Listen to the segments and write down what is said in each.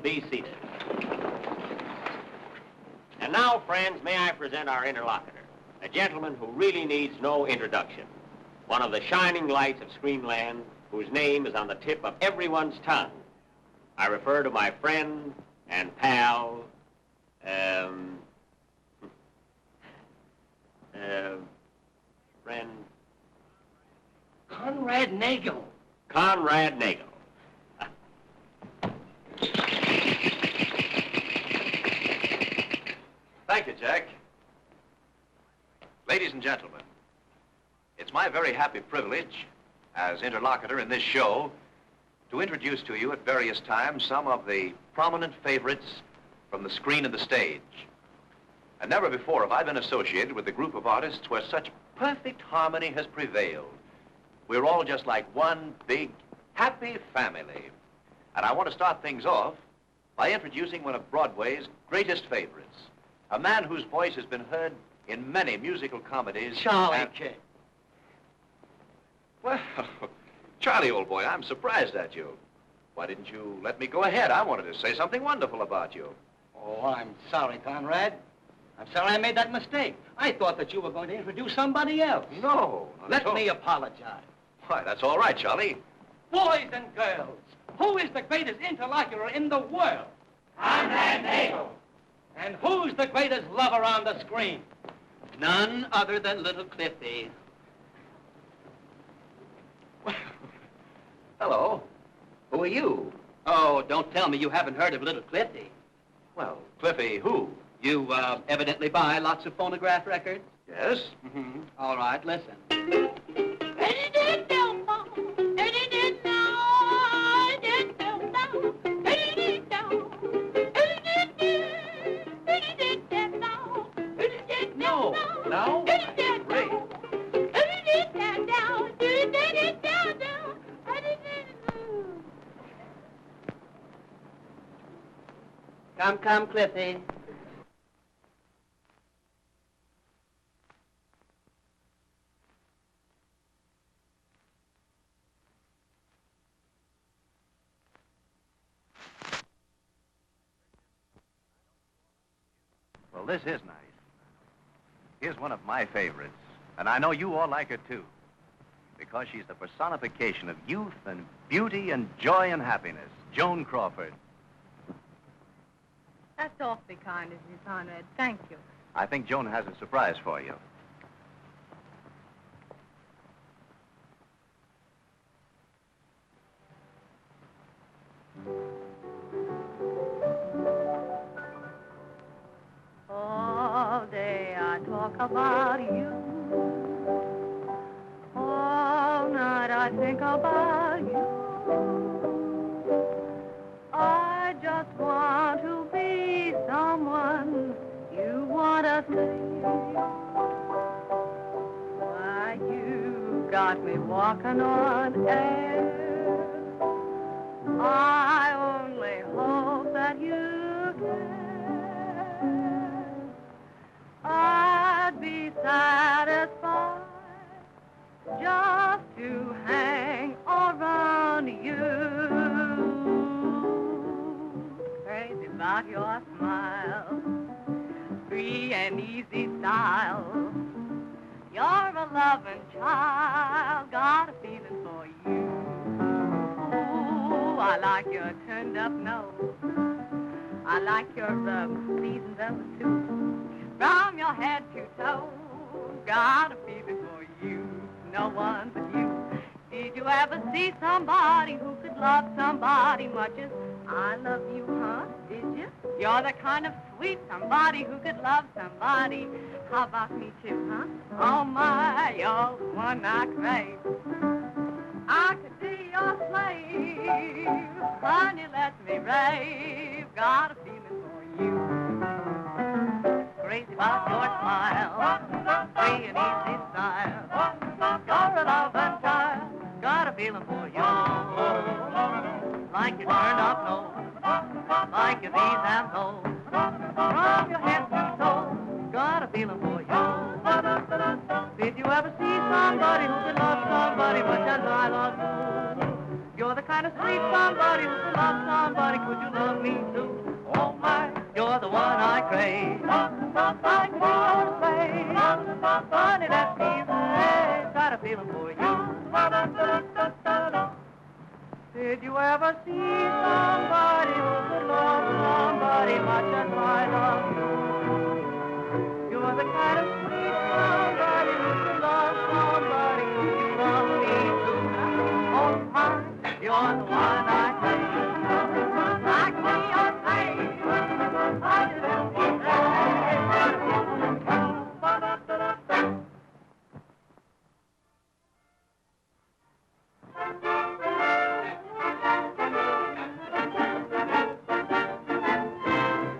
Be seated. And now, friends, may I present our interlocutor, a gentleman who really needs no introduction, one of the shining lights of Screenland, whose name is on the tip of everyone's tongue. I refer to my friend and pal, friend... Conrad Nagel. Conrad Nagel. Thank you, Jack. Ladies and gentlemen, it's my very happy privilege as interlocutor in this show to introduce to you at various times some of the prominent favorites from the screen and the stage. And never before have I been associated with a group of artists where such perfect harmony has prevailed. We're all just like one big, happy family. And I want to start things off by introducing one of Broadway's greatest favorites, a man whose voice has been heard in many musical comedies. Charlie King. Well, Charlie, old boy, I'm surprised at you. Why didn't you let me go ahead? I wanted to say something wonderful about you. Oh, I'm sorry, Conrad. I'm sorry I made that mistake. I thought that you were going to introduce somebody else. No, not at all. Let me apologize. Why, that's all right, Charlie. Boys and girls, who is the greatest interlocutor in the world? Conrad Nagel. And who's the greatest lover on the screen? None other than little Cliffy. Hello. Who are you? Oh, don't tell me you haven't heard of little Cliffy. Well, Cliffy who? You evidently buy lots of phonograph records? Yes? Mm-hmm. All right, listen. No. Now? Great. Come, Cliffy. Well, this is nice. Here's one of my favorites, and I know you all like her, too, because she's the personification of youth and beauty and joy and happiness. Joan Crawford. That's awfully kind of you, Conrad. Thank you. I think Joan has a surprise for you. All day I talk about you. All night I think about you. I just want to be someone you want to see. Why, you got me walking on air. I only hope that you care. I'd be satisfied just to hang around you. Crazy about your smile, free and easy style. You're a loving child, got a feeling for you. Ooh, I like your turned up nose. I like your seasoned over suit. From your head to toe, got a feeling for you. No one but you. Did you ever see somebody who could love somebody much as I love you, huh? Did you? You're the kind of sweet somebody who could love somebody. How about me too, huh? Oh my, you're the one I crave. I could be your slave. Honey, let me rave. Got a feeling for you. Crazy about your smile, free and easy style. You're a loving child, got a feeling for you. Like your turned up nose, like your V's and O's. From your head to toe, got a feeling for you. Did you ever see somebody who could love somebody much as I love you? You're the kind of sweet somebody who could love somebody. Could you love me too? Oh my, you're the one I crave. I could be your slave. Honey, let me rave. Got a feeling for you. Did you ever see somebody who could love somebody much as I love you? You're the kind of sweet somebody who could love somebody. Could you love me too? Oh my, you're the one I crave. I could be your slave. Honey, let me rave.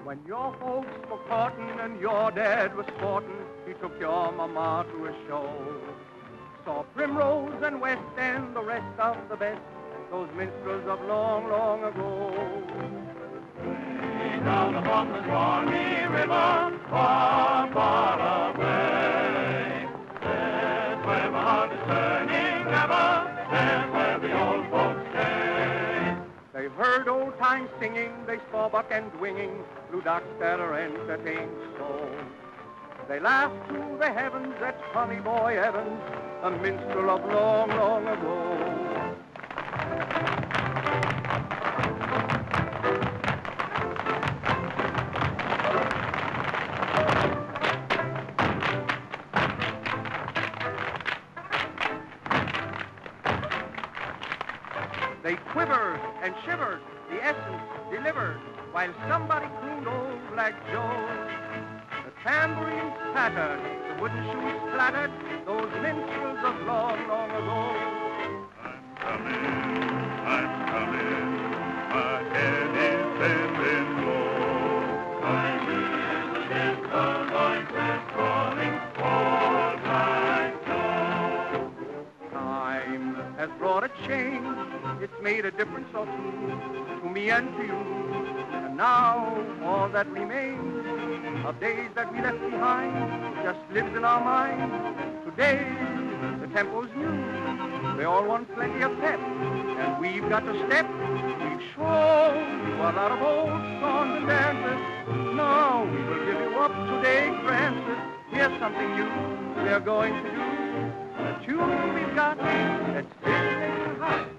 When your folks were courting and your dad was sporting, he took your mama to a show. Saw Primrose and West End, the rest of the best, those minstrels of long, long ago. Way down upon the Swanee River, far, far away, there's where my heart is turning ever, there's where the old folks stay. They've line singing, they saw Buck and Winging, blue ducks that are entertained so. They laughed to the heavens at Sonny Boy Evans, a minstrel of long, long ago. They quivered and shivered, the essence delivered, while somebody crooned old Black Joe. The tambourines pattered, the wooden shoes splattered, those minstrels of long, long ago. I'm coming, my head is bending low. I hear the distant voices calling all night long. Time has brought a change, it's made a difference or two to me and to you. And now all that remains of days that we left behind just lives in our minds. Today the tempo's new, they all want plenty of pep, and we've got to step. We've shown you a lot of old songs and dances. Now we will give you up today, Francis. Here's something new we're going to do. The tune we've got, let's listen to heart.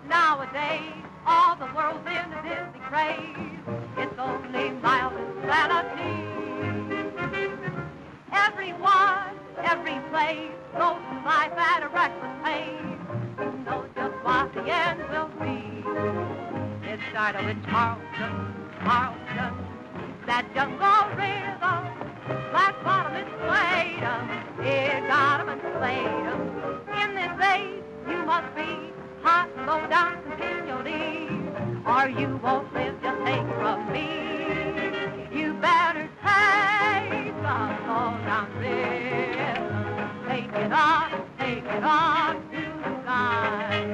Nowadays, all the world's in a Disney craze. It's only mild insanity. Everyone, every place, goes to life at a reckless pace. Who knows just what the end will be? It started with Charleston, that jungle rhythm. Black bottom and played 'em, it got 'em and played 'em. In this age, you must be hot, low down continually, or you won't live. Just take it from me. You better take the low down rhythm. Take it up to the sky.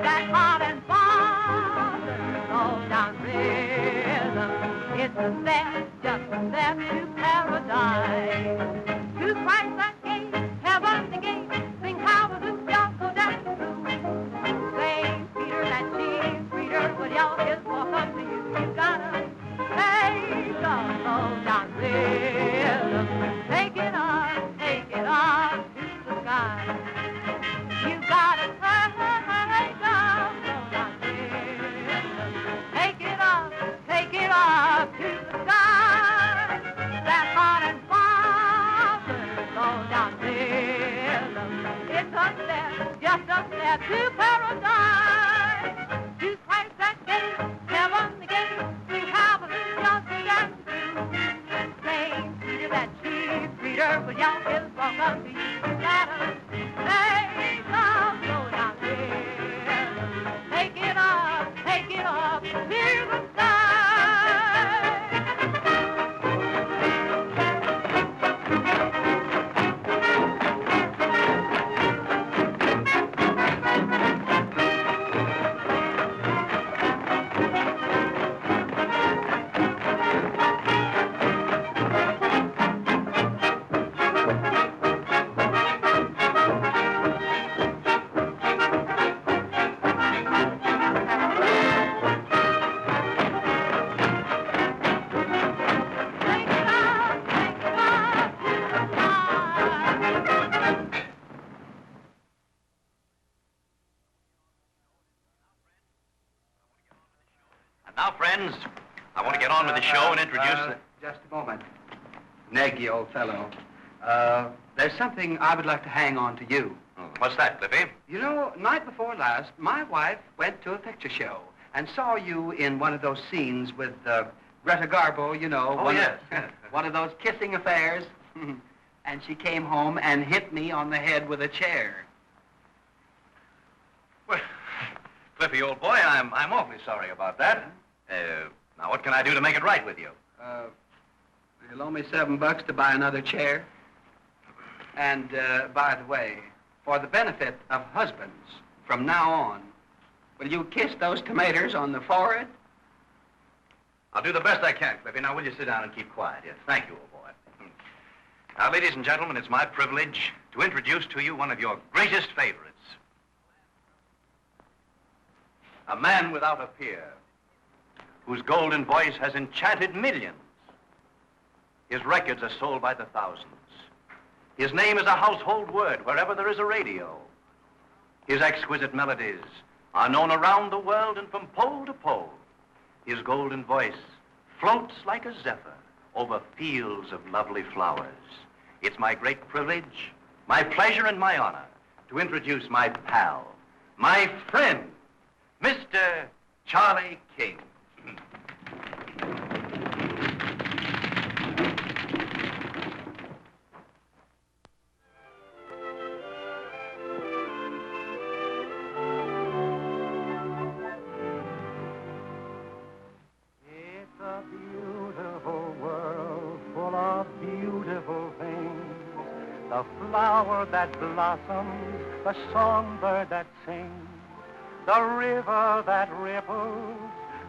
That hot and bothered low down rhythm. It's a step, just a step to paradise. To Christ that gate, heaven the gate. Sing hallelujah, go down the room. Saint Peter, that cheese breeder, would yell his welcome to you. You gotta take the low down rhythm. Take it up to the sky. You gotta take the low down rhythm. Take it up to the sky. That hot and bothered low down rhythm. It's a step, just a step to paradise. To Christ that gate, heaven the gate. Sing hallelujah, go down through. Saint Peter, that cheese breeder, would yell his welcome to you. You gotta take the low down rhythm. Take it up to the sky. Now, friends, I want to get on with the show and introduce Just a moment. Neg, you old fellow. There's something I would like to hang on to you. What's that, Cliffy? You know, night before last, my wife went to a picture show and saw you in one of those scenes with Greta Garbo, you know. Oh, yes. One of those kissing affairs. And she came home and hit me on the head with a chair. Well, Cliffy, old boy, I'm awfully sorry about that. Now, what can I do to make it right with you? You'll owe me $7 to buy another chair. And, by the way, for the benefit of husbands, from now on, will you kiss those tomatoes on the forehead? I'll do the best I can, Cliffy. Now, will you sit down and keep quiet? Yes, thank you, old boy. Now, ladies and gentlemen, it's my privilege to introduce to you one of your greatest favorites. A man without a peer, whose golden voice has enchanted millions. His records are sold by the thousands. His name is a household word wherever there is a radio. His exquisite melodies are known around the world and from pole to pole. His golden voice floats like a zephyr over fields of lovely flowers. It's my great privilege, my pleasure, and my honor to introduce my pal, my friend, Mr. Charlie King. The flower that blossoms, the songbird that sings, the river that ripples,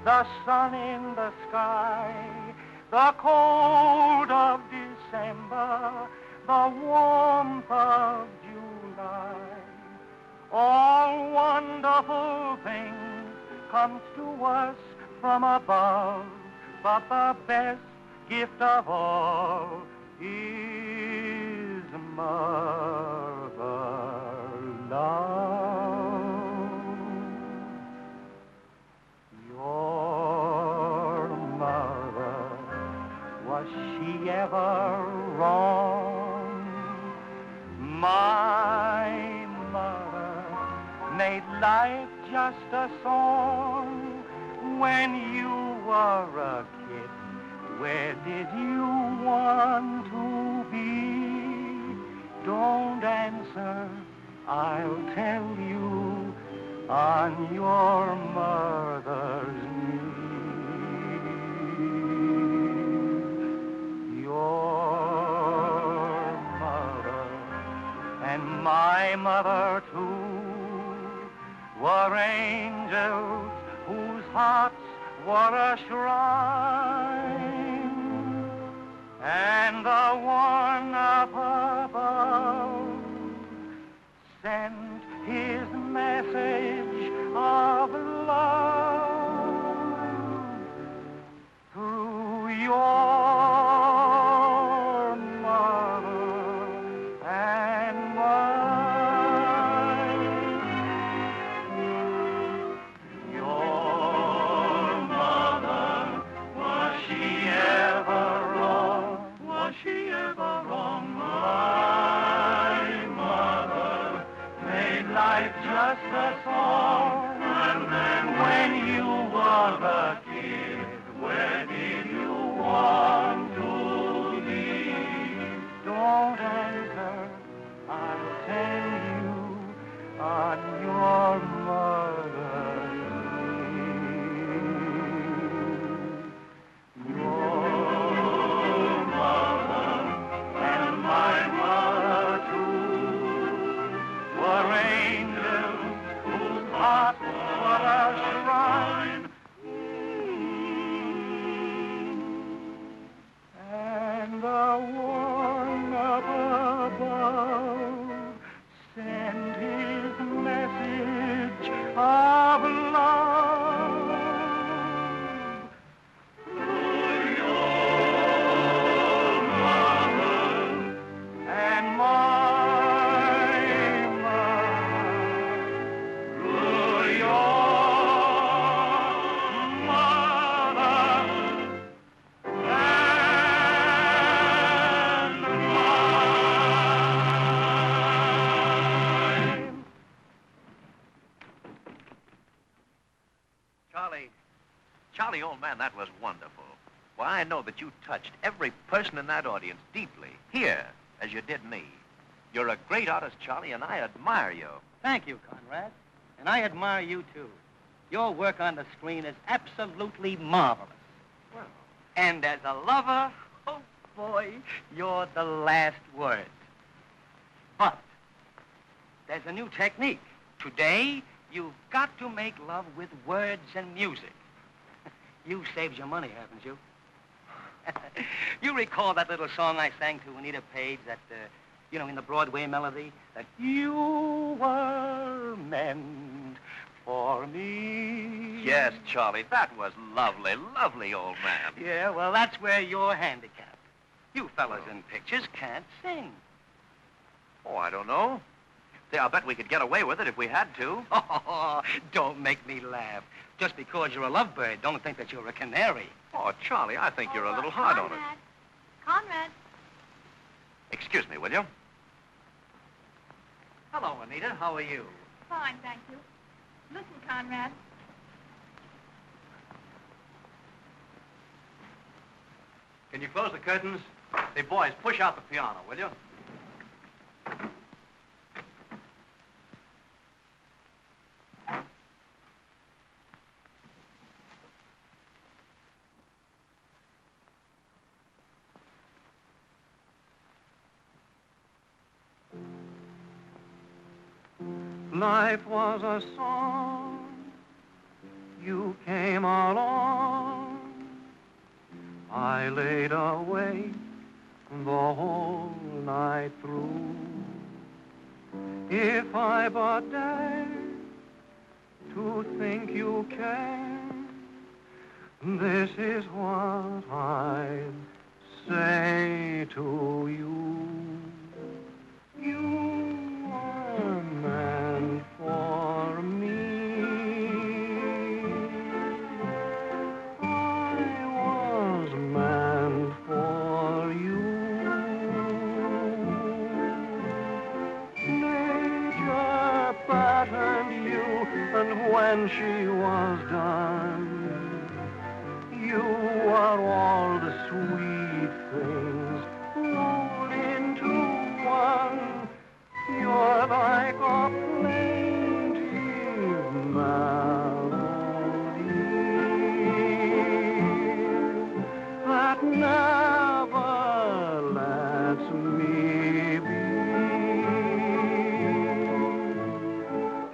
the sun in the sky, the cold of December, the warmth of July. All wonderful things come to us from above, but the best gift of all is mother love. Your mother, was she ever wrong? My mother made life just a song. When you were a kid, where did you want to be? Don't answer, I'll tell you on your mother's knee. Your mother and my mother too were angels whose hearts were a shrine, and the one up above sent his message of love through your mother and mine. Your mother, was she ever wrong? Was she ever wrong? My mother made life just a song. And when you were a kid, where did you want to be? Don't answer, I'll tell you on your mother's knee. Your mother and my mother too were angels whose hearts were a shrine, and the one up above sent his message of love through your mother and my mother, through your mother and mine. Charlie, old man, that was wonderful. Why, I know that you touched every person in that audience deeply, here, as you did me. You're a great artist, Charlie, and I admire you. Thank you, Conrad. And I admire you, too. Your work on the screen is absolutely marvelous. Well, And as a lover, oh, boy, you're the last word. But there's a new technique. Today, you've got to make love with words and music. You've saved your money, haven't you? You recall that little song I sang to Anita Page, that, in the Broadway melody? That you were meant for me. Yes, Charlie, that was lovely, lovely, old man. Yeah, well, that's where you're handicapped. You fellas in pictures can't sing. Oh, I don't know. Say, I'll bet we could get away with it if we had to. Oh, don't make me laugh. Just because you're a lovebird, don't think that you're a canary. Oh, Charlie, I think you're a little hard on it. Conrad. Excuse me, will you? Hello, Anita. How are you? Fine, thank you. Listen, Conrad. Can you close the curtains? Hey, boys, push out the piano, will you? Life was a song, you came along, I laid awake the whole night through. If I but dare to think you can, this is what I'd say to you. You are meant for me. I was meant for you. Nature patterned you, and when she was done, you are all the sweet things rolled into one. You're like a plaintive melody that never lets me be.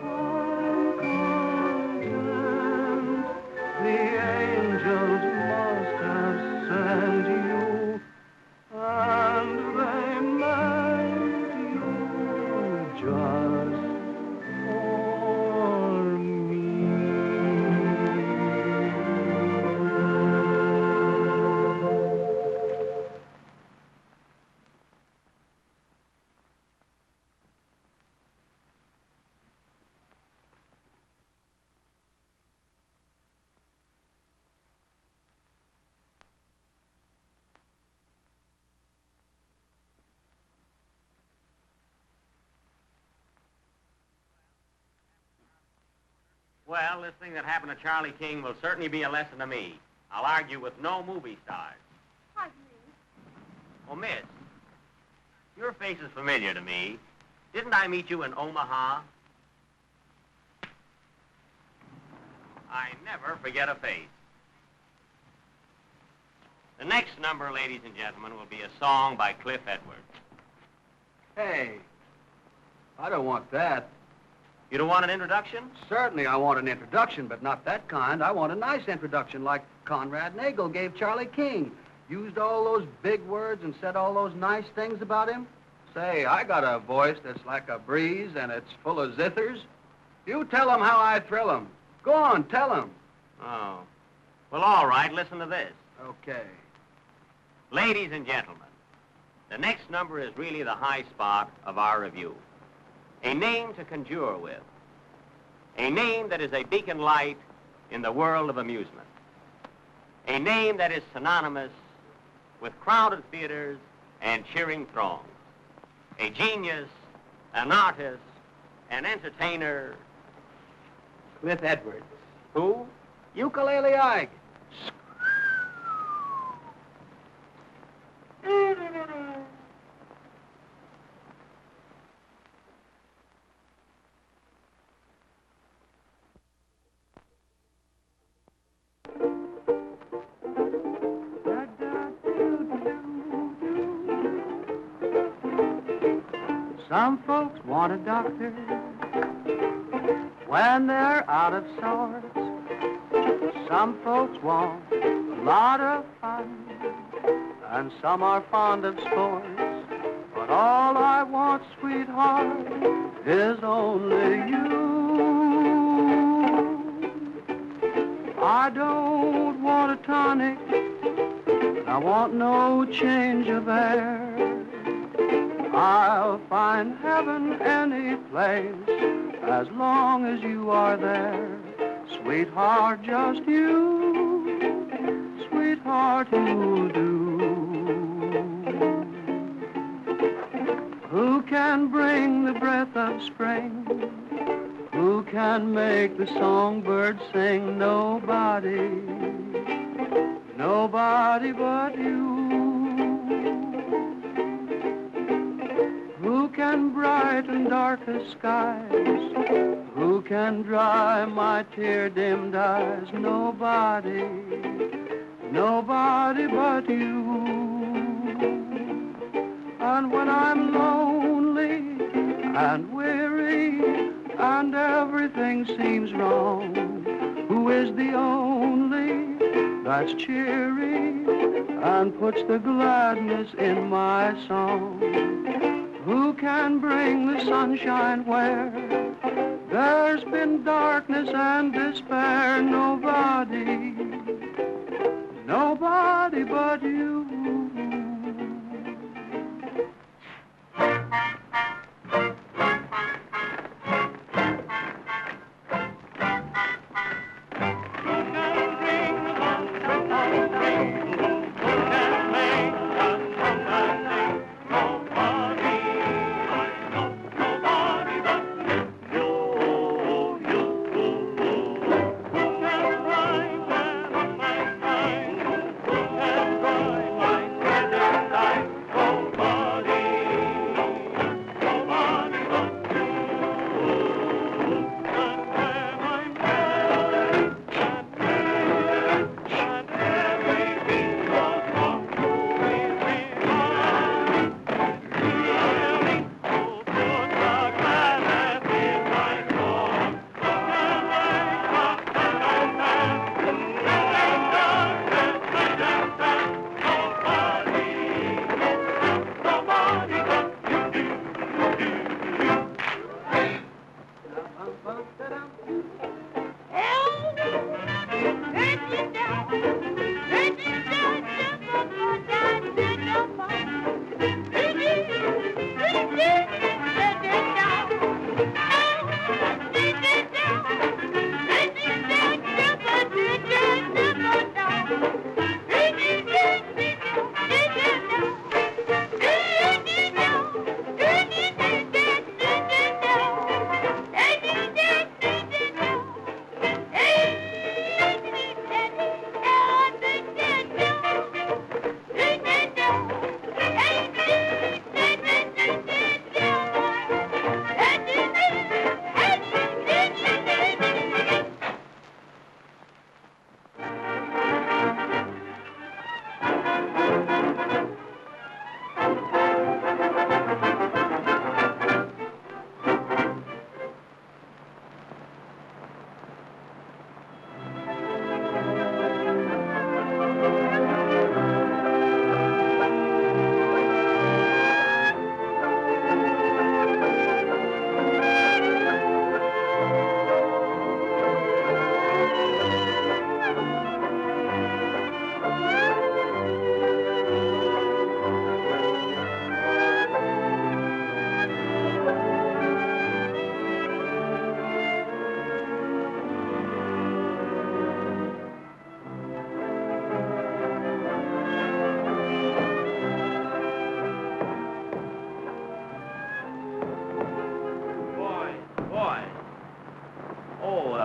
I'm content the angels must have sent you, and they meant you just for me. Well, this thing that happened to Charlie King will certainly be a lesson to me. I'll argue with no movie stars. Pardon me. Oh, miss, your face is familiar to me. Didn't I meet you in Omaha? I never forget a face. The next number, ladies and gentlemen, will be a song by Cliff Edwards. Hey, I don't want that. You don't want an introduction? Certainly I want an introduction, but not that kind. I want a nice introduction like Conrad Nagel gave Charlie King. Used all those big words and said all those nice things about him. Say, I got a voice that's like a breeze and it's full of zithers. You tell them how I thrill them. Go on, tell them. Oh. Well, all right, listen to this. Okay. Ladies and gentlemen, the next number is really the high spot of our review. A name to conjure with. A name that is a beacon light in the world of amusement. A name that is synonymous with crowded theaters and cheering throngs. A genius, an artist, an entertainer. Cliff Edwards. Who? Ukulele Ike. Some folks want a doctor when they're out of sorts. Some folks want a lot of fun and some are fond of sports. But all I want, sweetheart, is only you. I don't want a tonic, I want no change of air. I'll find heaven any place as long as you are there. Sweetheart, just you, sweetheart, you'll do. Who can bring the breath of spring? Who can make the songbird sing? Nobody, nobody but you. Who can brighten darkest skies? Who can dry my tear-dimmed eyes? Nobody, nobody but you. And when I'm lonely and weary and everything seems wrong, who is the only that's cheery and puts the gladness in my song? Who can bring the sunshine where there's been darkness and despair? Nobody, nobody but you.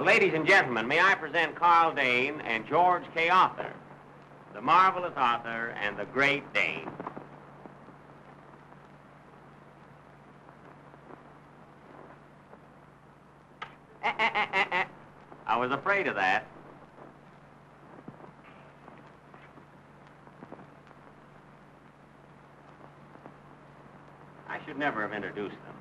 Ladies and gentlemen, may I present Carl Dane and George K. Arthur, the marvelous Arthur and the great Dane. I was afraid of that. I should never have introduced them.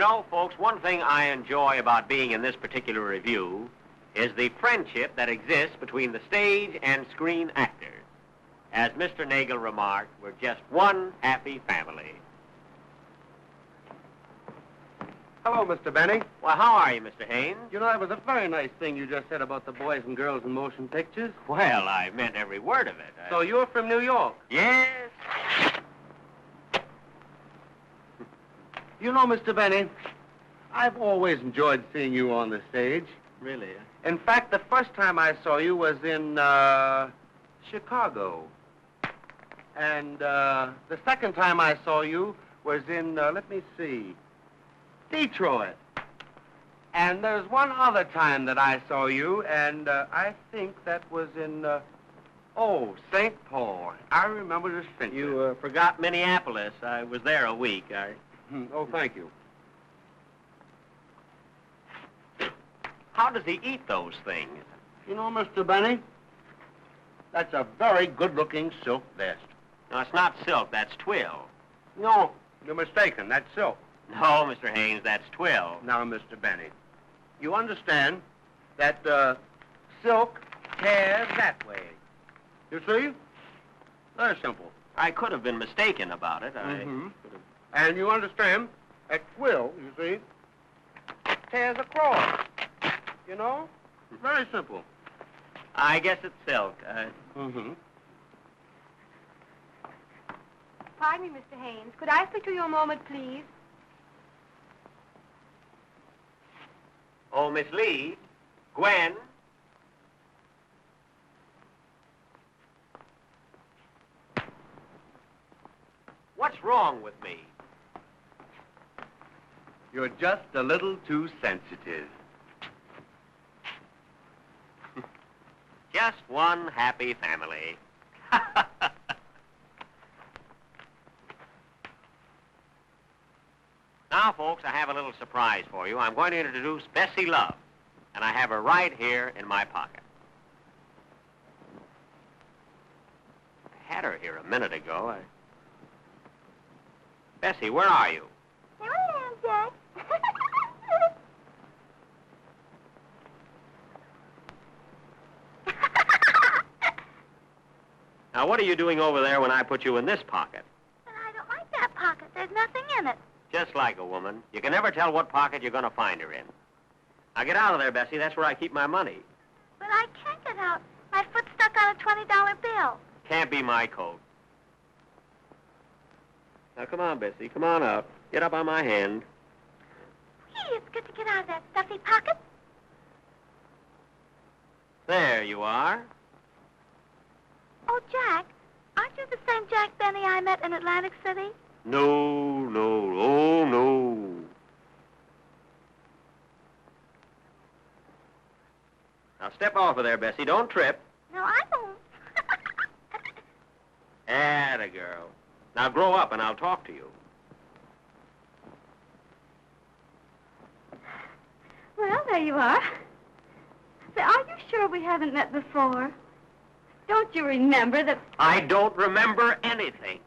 know, folks, one thing I enjoy about being in this particular review is the friendship that exists between the stage and screen actors. As Mr. Nagel remarked, we're just one happy family. Hello, Mr. Benny. Well, how are you, Mr. Haynes? You know, that was a very nice thing you just said about the boys and girls in motion pictures. Well, I meant every word of it. So you're from New York? Yes. You know, Mr. Benny, I've always enjoyed seeing you on the stage. Really? In fact, the first time I saw you was in, Chicago. And, the second time I saw you was in, let me see, Detroit. And there's one other time that I saw you, and I think that was in, St. Paul. I remember distinctly. You forgot Minneapolis. I was there a week. Oh, thank you. How does he eat those things? You know, Mr. Benny, that's a very good-looking silk vest. No, it's not silk. That's twill. No, you're mistaken. That's silk. No, Mr. Haynes, that's twill. Now, Mr. Benny, you understand that silk tears that way. You see? Very simple. I could have been mistaken about it. And you understand that twill, you see, tears across. You know? Very simple. I guess it's silk. Pardon me, Mr. Haynes. Could I speak to you a moment, please? Oh, Miss Lee, Gwen. What's wrong with me? You're just a little too sensitive. Just one happy family. Now, folks, I have a little surprise for you. I'm going to introduce Bessie Love, and I have her right here in my pocket. I had her here a minute ago. Bessie, where are you? Here I am, Jack. Now, what are you doing over there when I put you in this pocket? But I don't like that pocket. There's nothing in it. Just like a woman. You can never tell what pocket you're going to find her in. Now, get out of there, Bessie. That's where I keep my money. But I can't get out. My foot's stuck on a $20 bill. Can't be my coat. Now, come on, Bessie. Come on up. Get up on my hand. Gee, it's good to get out of that stuffy pocket. There you are. Oh, Jack, aren't you the same Jack Benny I met in Atlantic City? No, oh, no. Now, step off of there, Bessie. Don't trip. No, I won't. Atta girl. Now, grow up, and I'll talk to you. Well, there you are. Say, are you sure we haven't met before? Don't you remember that... I don't remember anything.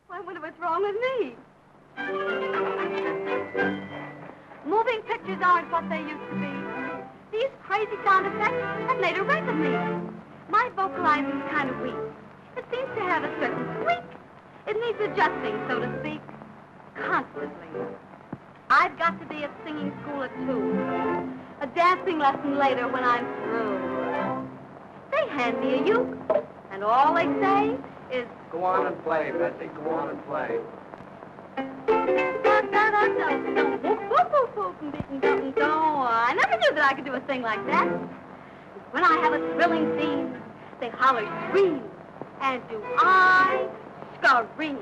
Well, I wonder what's wrong with me. Moving pictures aren't what they used to be. These crazy sound effects have made a wreck of me. My vocalizing's kind of weak. It seems to have a certain squeak. It needs adjusting, so to speak, constantly. I've got to be at singing school at 2. A dancing lesson later when I'm through. They hand me a uke, and all they say is... Go on and play, Bessie. Go on and play. I never knew that I could do a thing like that. When I have a thrilling scene, they holler scream, and do I scream.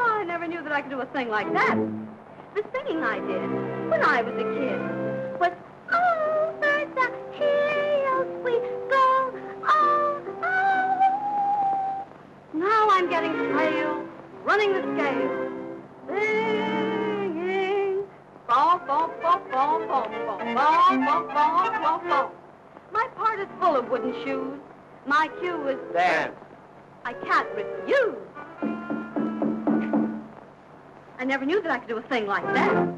I never knew that I could do a thing like that. The singing I did when I was a kid was over the hills we go, oh, oh. Now I'm getting frail, running the scale, singing, bom, bom, bom, bom, bom, bom, bom, bom, bom, bom, bom. My part is full of wooden shoes. My cue is... Dance. I can't refuse. I never knew that I could do a thing like that.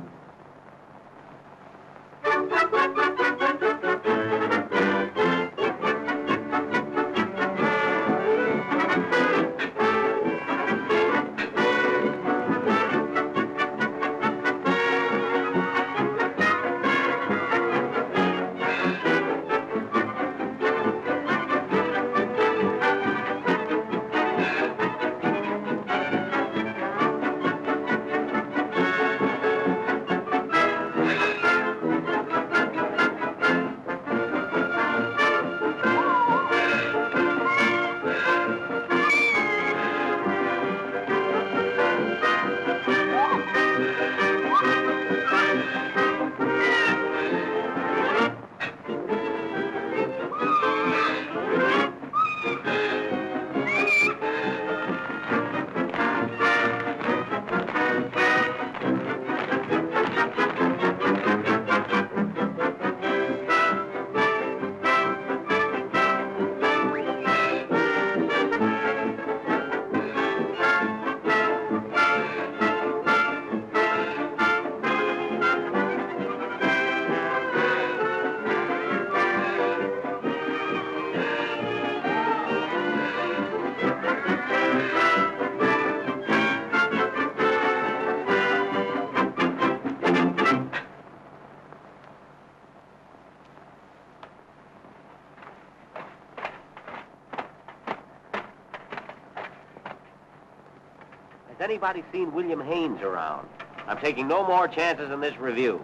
Has anybody seen William Haynes around? I'm taking no more chances in this review.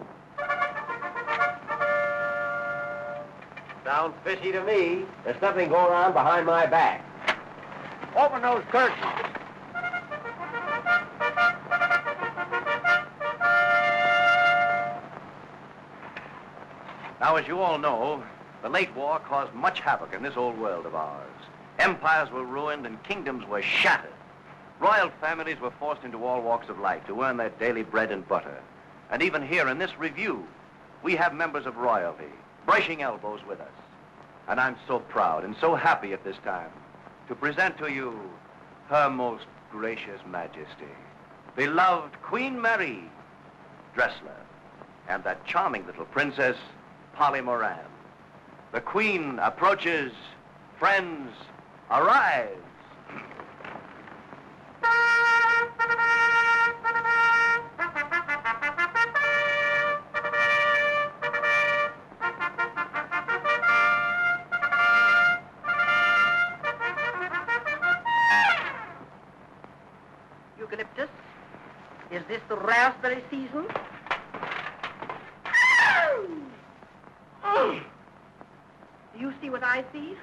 Sounds fishy to me. There's something going on behind my back. Open those curtains. Now, as you all know, the late war caused much havoc in this old world of ours. Empires were ruined and kingdoms were shattered. Royal families were forced into all walks of life to earn their daily bread and butter. And even here in this review, we have members of royalty brushing elbows with us. And I'm so proud and so happy at this time to present to you Her Most Gracious Majesty, beloved Queen Mary Dressler, and that charming little princess, Polly Moran. The Queen approaches. Friends, arise. Eucalyptus, is this the raspberry season? Do you see what I see?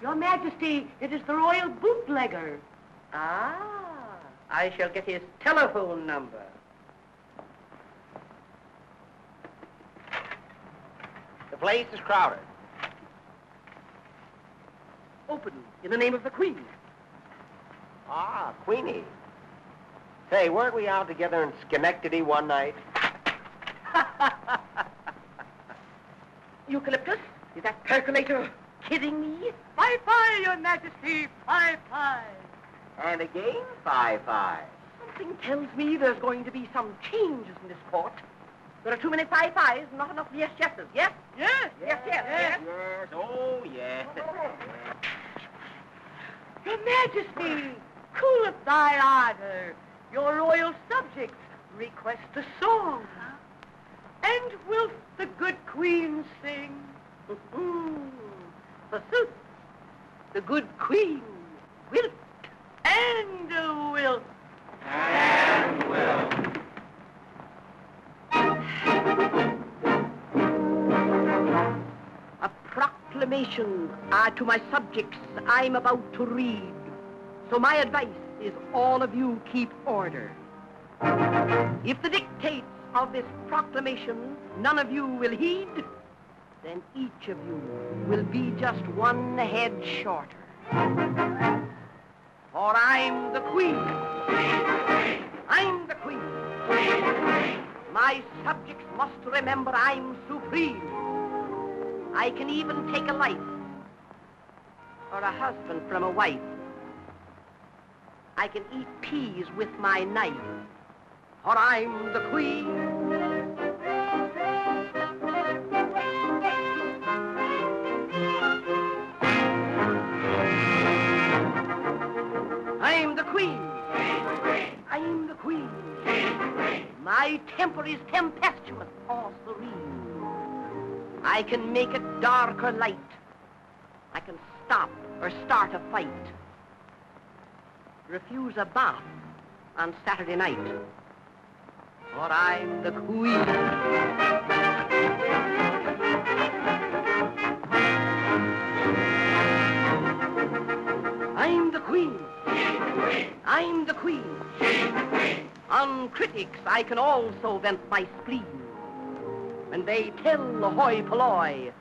Your Majesty, it is the royal bootlegger. Ah, I shall get his telephone number. The place is crowded. Open in the name of the Queen. Ah, Queenie. Say, weren't we out together in Schenectady one night? Eucalyptus, is that percolator kidding me? Fie, Your Majesty, fie. And again, 5-5. Something tells me there's going to be some changes in this court. There are too many fie-fies, not enough yes-yeses. Yes? Yes. Yes, oh, yes. Your Majesty, cooleth thy ardor. Your royal subjects request a song. And wilt the good queen sing? Forsooth, the good queen wilt and will. And will. A proclamation to my subjects I'm about to read. So my advice is all of you keep order. If the dictates of this proclamation none of you will heed, then each of you will be just one head shorter. For I'm the queen. I'm the queen. My subjects must remember I'm supreme. I can even take a life or a husband from a wife. I can eat peas with my knife, for I'm the queen. I'm the queen. I'm the queen. My temper is tempestuous or serene. I can make it dark or light. I can stop or start a fight. Refuse a bath on Saturday night. For I'm the queen. I'm the queen. I'm the queen. On critics I can also vent my spleen. When they tell the hoi polloi,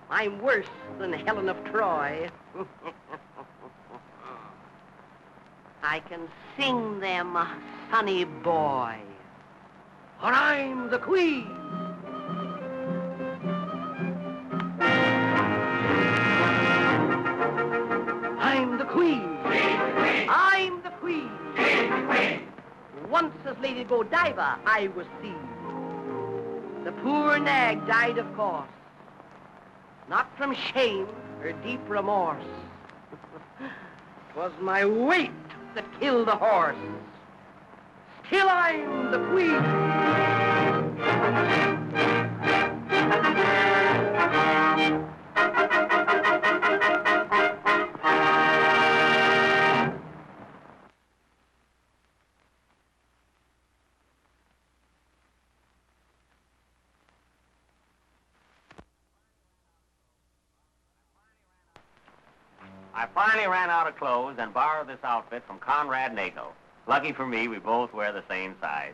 I'm worse than Helen of Troy. I can sing them, sonny boy, for I'm the queen. I'm the queen. I'm the queen. Once as Lady Godiva I was seen. The poor nag died, of course, not from shame or deep remorse. 'Twas my weight that killed the horse. Still I'm the queen. I finally ran out of clothes and borrowed this outfit from Conrad Nagel. Lucky for me, we both wear the same size.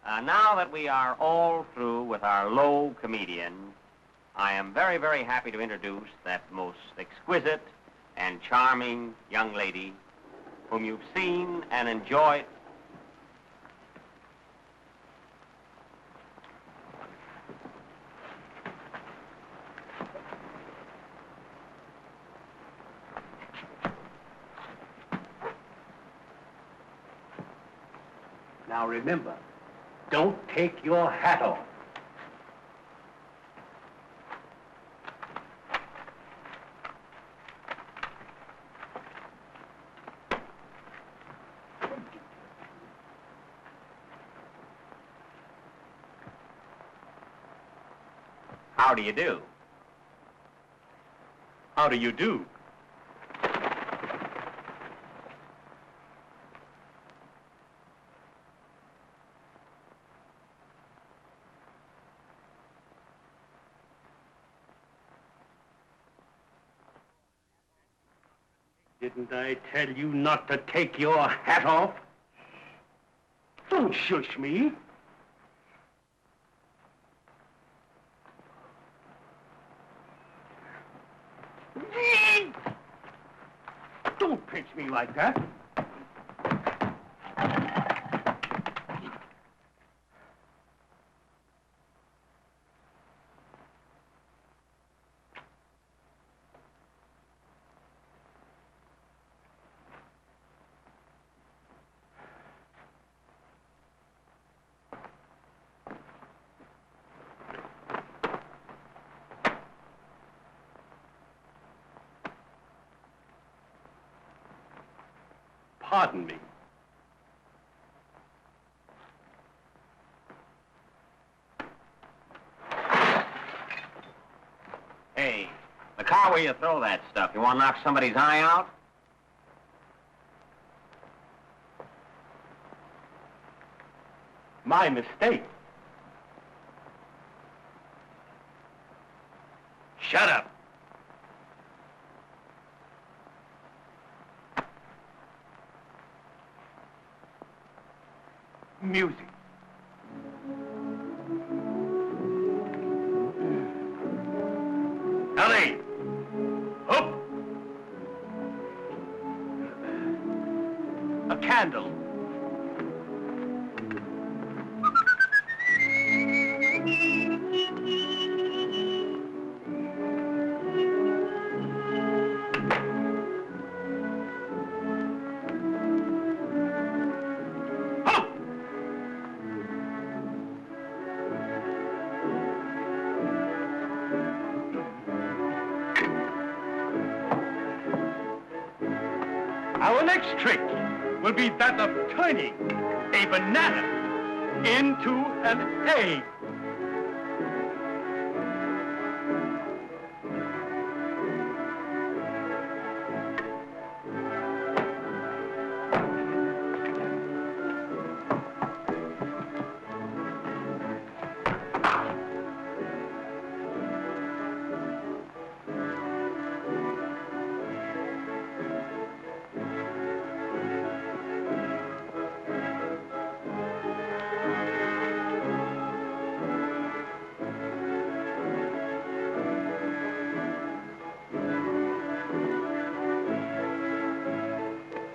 Now that we are all through with our low comedian, I am very, very happy to introduce that most exquisite and charming young lady whom you've seen and enjoyed. Now remember, don't take your hat off. How do you do? How do you do? Didn't I tell you not to take your hat off? Don't shush me. Don't pinch me like that. Pardon me. Hey, the car where you throw that stuff, you want to knock somebody's eye out? My mistake. Shut up. Music. Ellie! Up! A candle. Our next trick will be that of turning a banana into an egg.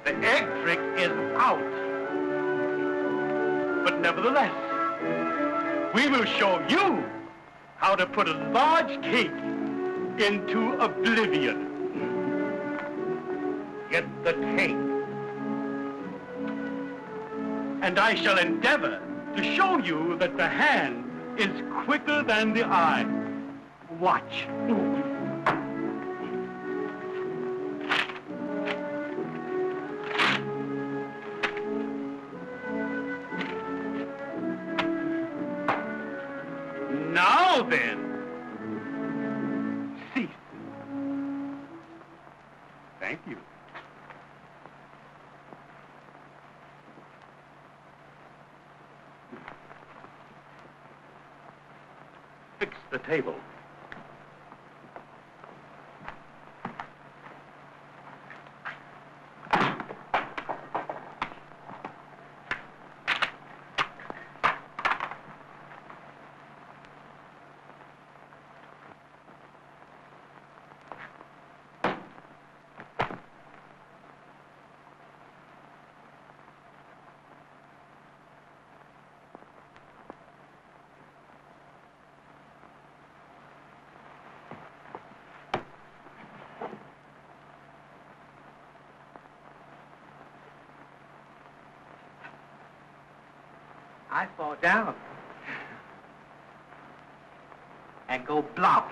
The egg trick is out. But nevertheless, we will show you how to put a large cake into oblivion. Get the cake. And I shall endeavor to show you that the hand is quicker than the eye. Watch. Now then, cease. Thank you. Fix the table. I fall down and go blop.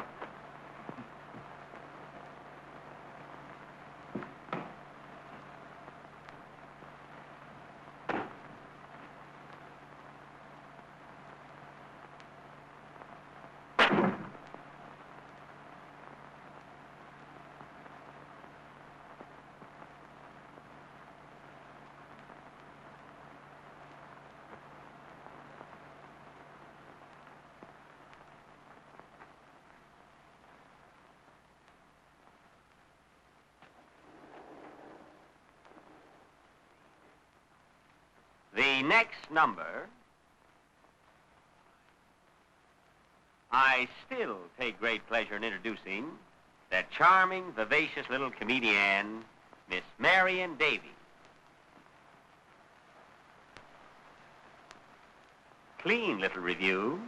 The next number, I still take great pleasure in introducing that charming, vivacious little comedian, Miss Marion Davies. Clean little review.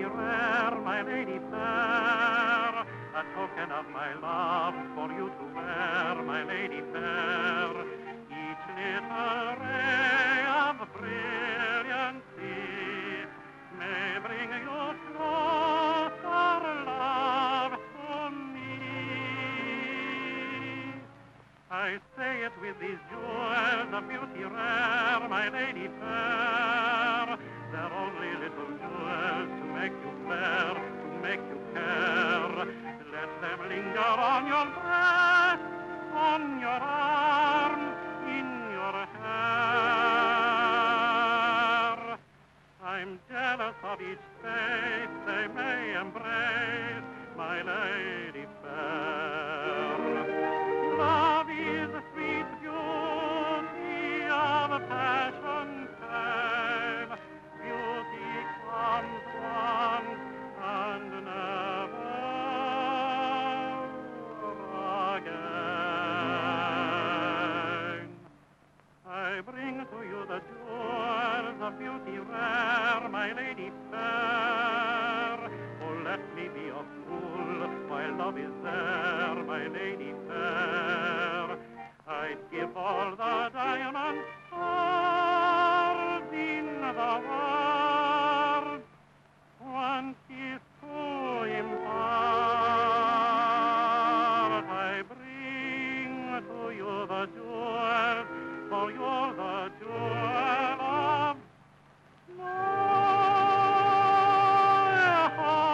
beauty rare, my lady fair, a token of my love for you to wear, my lady fair. Each little ray of brilliancy may bring you closer, love, to me. I say it with these jewels of beauty rare, my lady fair. They're only little jewels to make you fair, to make you care. Let them linger on your breast, on your arm, in your hair. I'm jealous of each face they may embrace, my lady fair. Love is the sweet beauty of a passion tale. Beauty comes once and never again. I bring to you the jewels of beauty rare, my lady fair. Oh, let me be a fool while love is there, my lady fair. I'd give all the diamond stars in the world, one kiss to impart. I bring to you the jewels, for you're the jewel of my heart.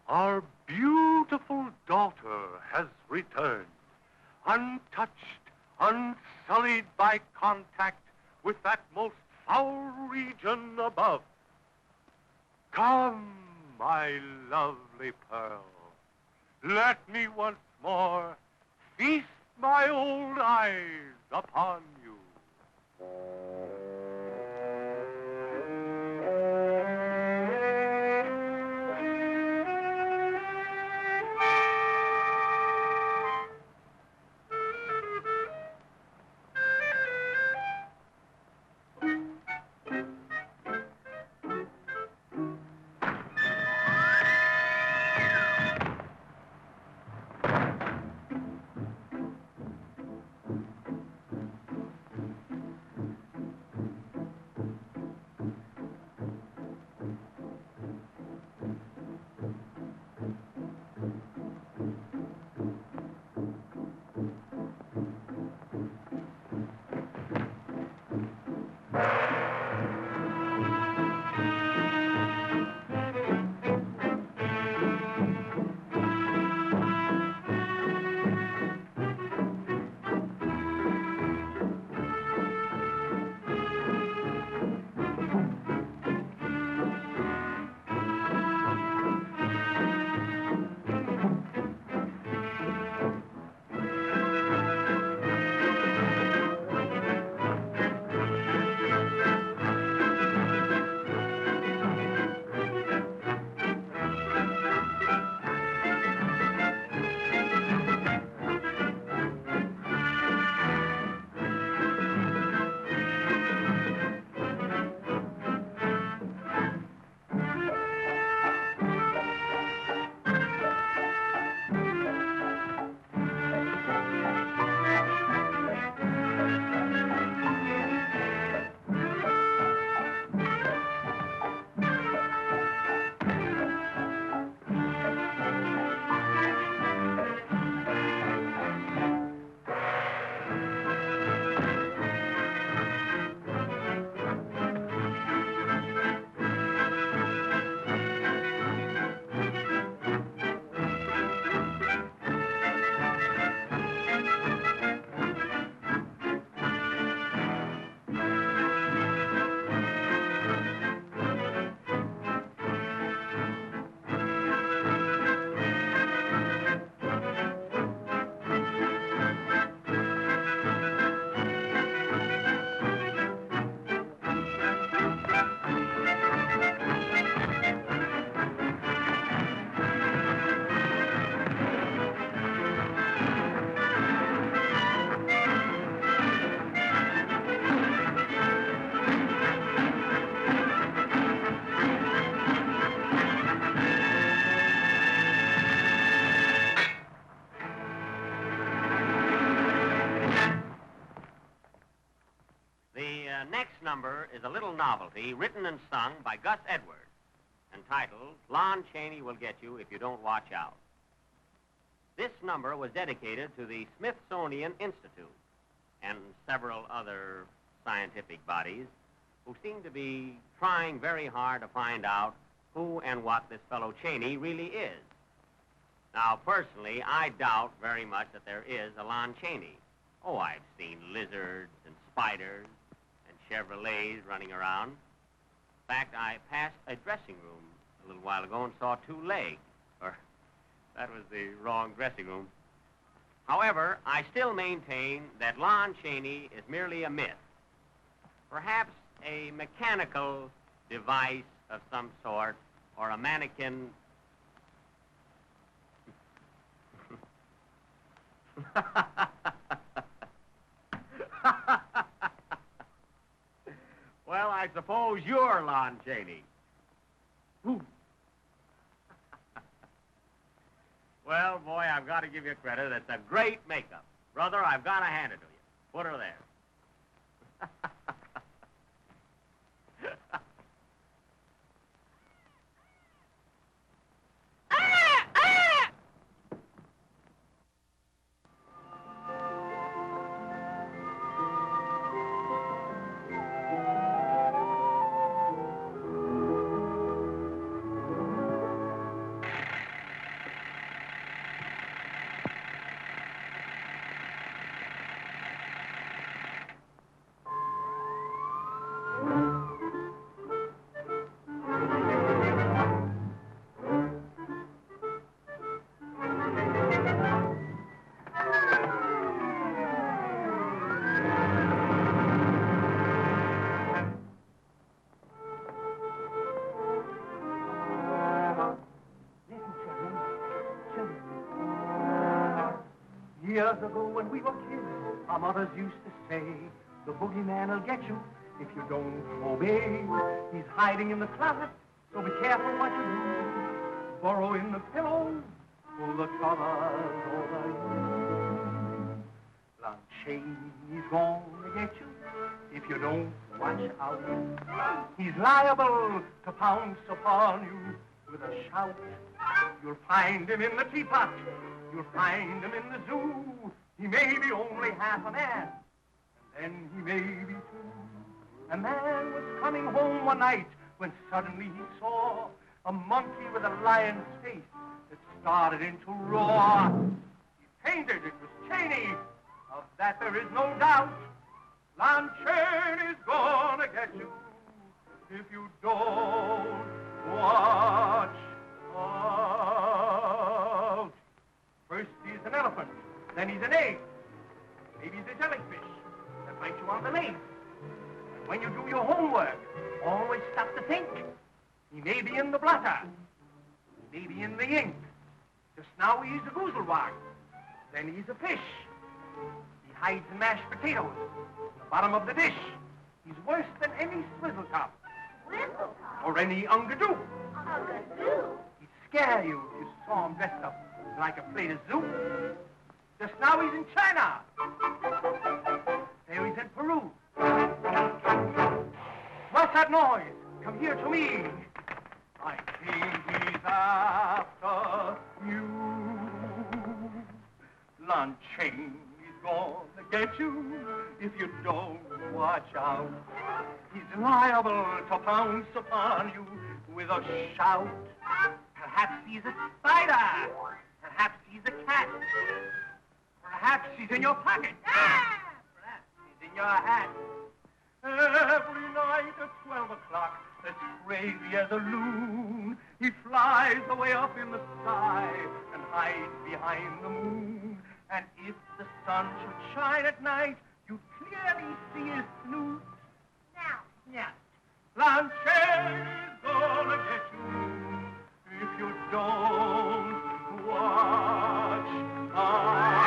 Our beautiful daughter has returned, untouched, unsullied by contact with that most foul region above. Come, my lovely pearl, let me once more feast my old eyes upon you. number is a little novelty written and sung by Gus Edwards, entitled Lon Chaney Will Get You If You Don't Watch Out. This number was dedicated to the Smithsonian Institute and several other scientific bodies who seem to be trying very hard to find out who and what this fellow Chaney really is. Now, personally, I doubt very much that there is a Lon Chaney. Oh, I've seen lizards and spiders and Chevrolets running around. In fact, I passed a dressing room a little while ago and saw two legs. Or, that was the wrong dressing room. However, I still maintain that Lon Chaney is merely a myth. Perhaps a mechanical device of some sort, or a mannequin. Well, I suppose you're Lon Chaney. Well, boy, I've got to give you credit. It's a great makeup. Brother, I've got to hand it to you. Put her there. Years ago when we were kids, our mothers used to say, the boogeyman will get you if you don't obey. He's hiding in the closet, so be careful what you do. Burrow in the pillows, pull the covers over you. Lon Chaney's gonna get you if you don't watch out. He's liable to pounce upon you with a shout. You'll find him in the teapot. You'll find him in the zoo. He may be only half a man, and then he may be two. A man was coming home one night when suddenly he saw a monkey with a lion's face that started into roar. He fainted. It was Chaney. Of that there is no doubt. Lon Chaney's gonna get you if you don't watch out. First he's an elephant, then he's an egg. Maybe he's a jellyfish that bites you on the leg. And when you do your homework, always stop to think. He may be in the blotter. He may be in the ink. Just now he's a goozlewog. Then he's a fish. He hides in mashed potatoes in the bottom of the dish. He's worse than any swizzle-top. Swizzle-top? Or any ungadoo. Ungadoo? He'd scare you if you saw him dressed up like a plate of zoo. Just now he's in China. There he's in Peru. What's that noise? Come here to me. I think he's after you. Lon Chaney's gonna get you if you don't watch out. He's liable to pounce upon you with a shout. Perhaps he's a spider. Perhaps he's a cat. Perhaps he's in your pocket. Perhaps he's in your hat. Every night at 12 o'clock, as crazy as a loon, he flies away up in the sky and hides behind the moon. And if the sun should shine at night, you'd clearly see his snoot. Now. Yeah. Lon Chaney's gonna get you if you don't watch out.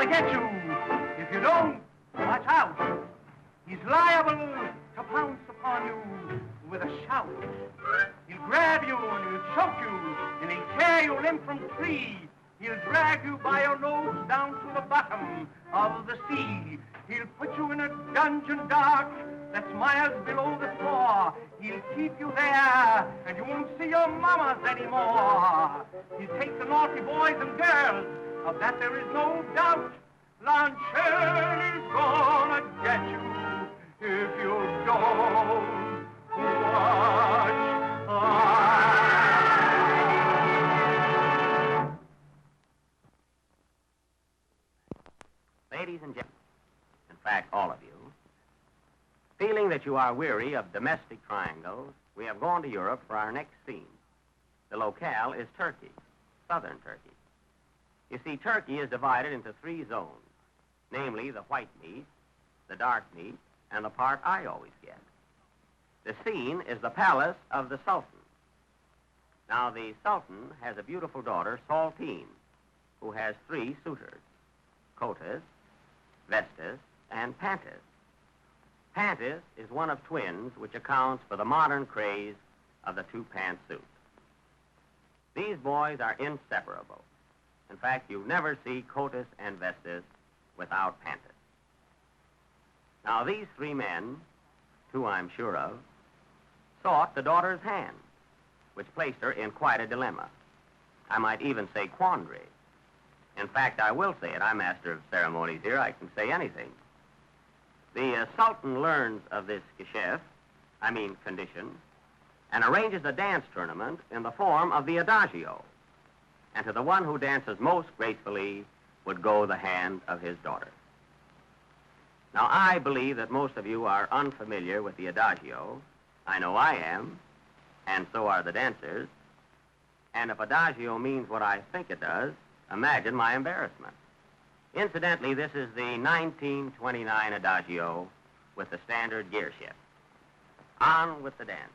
get you. If you don't, watch out. He's liable to pounce upon you with a shout. He'll grab you and he'll choke you and he'll tear you limb from tree. He'll drag you by your nose down to the bottom of the sea. He'll put you in a dungeon dark that's miles below the floor. He'll keep you there, and you won't see your mamas anymore. He'll take the naughty boys and girls, of that there is no doubt. Lanchern is gonna get you if you don't watch out. Ladies and gentlemen, in fact, all of you, feeling that you are weary of domestic triangles, we have gone to Europe for our next scene. The locale is Turkey, southern Turkey. You see, Turkey is divided into 3 zones, namely the white meat, the dark meat, and the part I always get. The scene is the palace of the Sultan. Now, the Sultan has a beautiful daughter, Saltine, who has 3 suitors, Cotus, Vestas, and Pantis. Pantis is one of twins, which accounts for the modern craze of the 2-pantsuit. These boys are inseparable. In fact, you never see Cotus and Vestas without Pantis. Now, these 3 men, 2 I'm sure of, sought the daughter's hand, which placed her in quite a dilemma. I might even say quandary. In fact, I will say it. I'm master of ceremonies here. I can say anything. The Sultan learns of this condition, and arranges a dance tournament in the form of the adagio. And to the one who dances most gracefully would go the hand of his daughter. Now, I believe that most of you are unfamiliar with the adagio. I know I am, and so are the dancers. And if adagio means what I think it does, imagine my embarrassment. Incidentally, this is the 1929 adagio with the standard gear shift. On with the dance.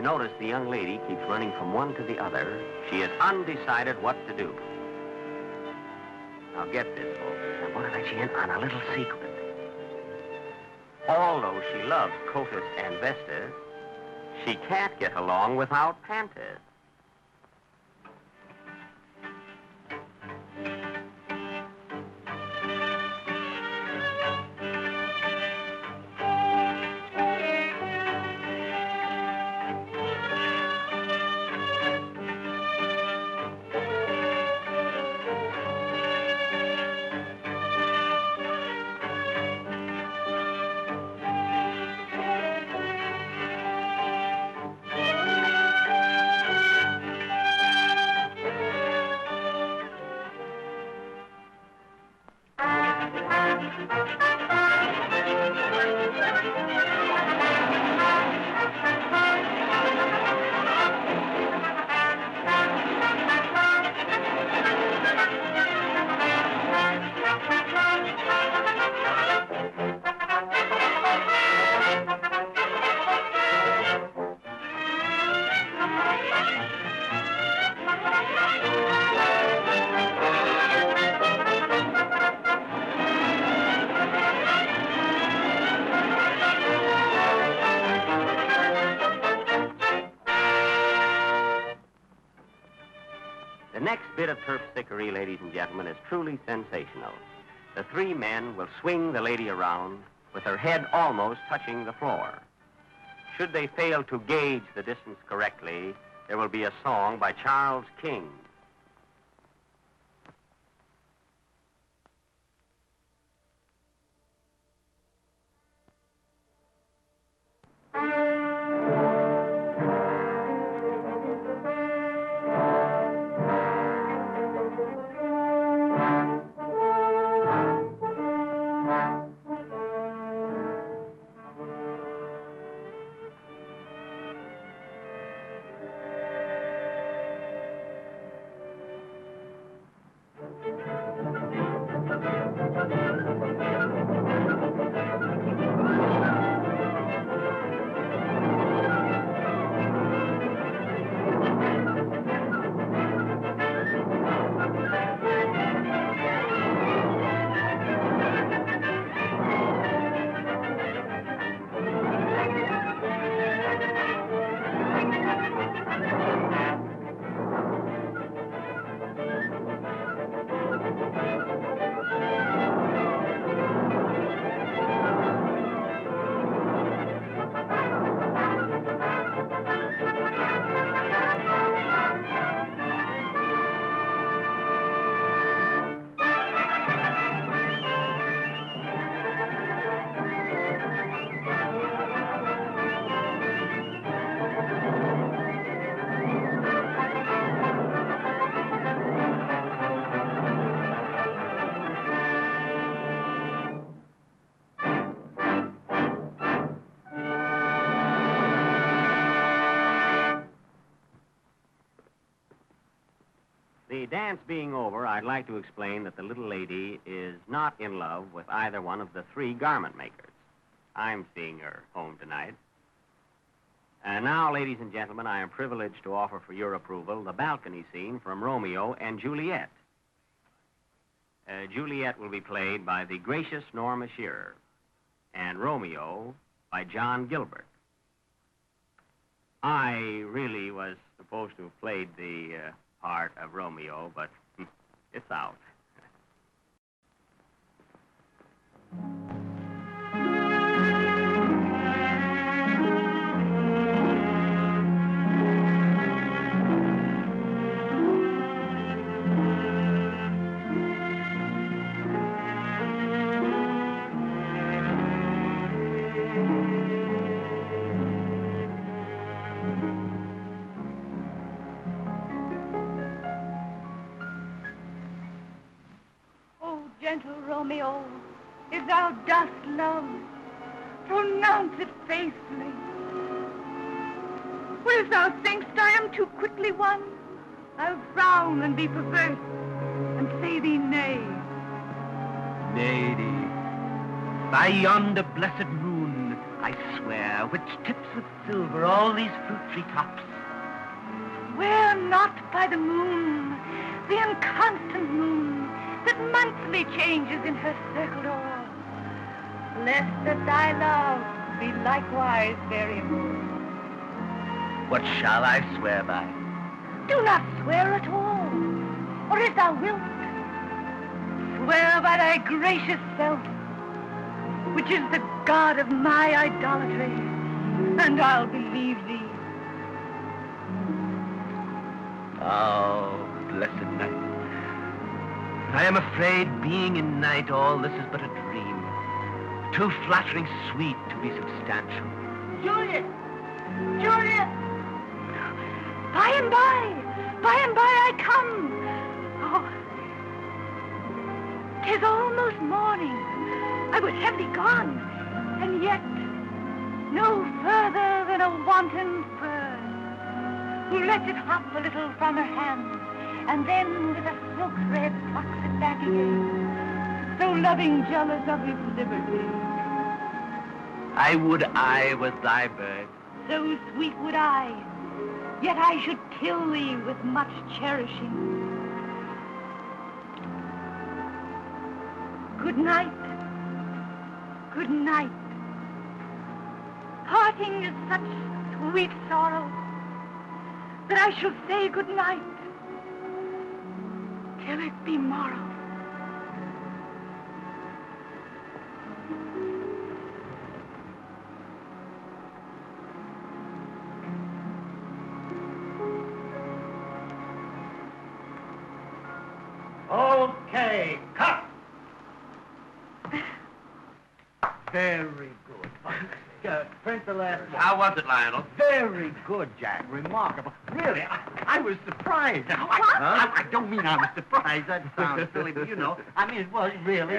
Notice the young lady keeps running from one to the other. She is undecided what to do. Now get this, folks. I want to let you in on a little secret. Although she loves Cotus and Vestas, she can't get along without Pantis. The next bit of terpsichore, ladies and gentlemen, is truly sensational. The three men will swing the lady around with her head almost touching the floor. Should they fail to gauge the distance correctly, there will be a song by Charles King. The dance being over, I'd like to explain that the little lady is not in love with either one of the three garment makers. I'm seeing her home tonight. And now, ladies and gentlemen, I am privileged to offer for your approval the balcony scene from Romeo and Juliet. Juliet will be played by the gracious Norma Shearer, and Romeo by John Gilbert. I really was supposed to have played the part of Romeo, but it's out. Gentle Romeo, if thou dost love, pronounce it faithfully. But if thou thinkst I am too quickly won, I'll frown and be perverse, and say thee nay. Lady, by yonder blessed moon, I swear, which tips with silver all these fruit tree tops. Swear not by the moon, the inconstant moon, that monthly changes in her circled o'er, lest that thy love be likewise variable. What shall I swear by? Do not swear at all, or if thou wilt, swear by thy gracious self, which is the god of my idolatry, and I'll believe thee. Oh, blessed night. I am afraid, being in night, all this is but a dream, too flattering sweet to be substantial. Juliet! Juliet! By and by I come. Oh, 'tis almost morning. I would have thee gone, and yet no further than a wanton bird, who lets it hop a little from her hand, and then with a silk thread plucks it back again, so loving jealous of his liberty. I would I was thy bird. So sweet would I, yet I should kill thee with much cherishing. Good night. Good night. Parting is such sweet sorrow that I shall say good night till it be morrow. Okay, cut. Very good. Print the last one. How was it, Lionel? Very good, Jack. Remarkable. Really, I was surprised. I don't mean I was surprised. That sounds silly, but you know, I mean, it was really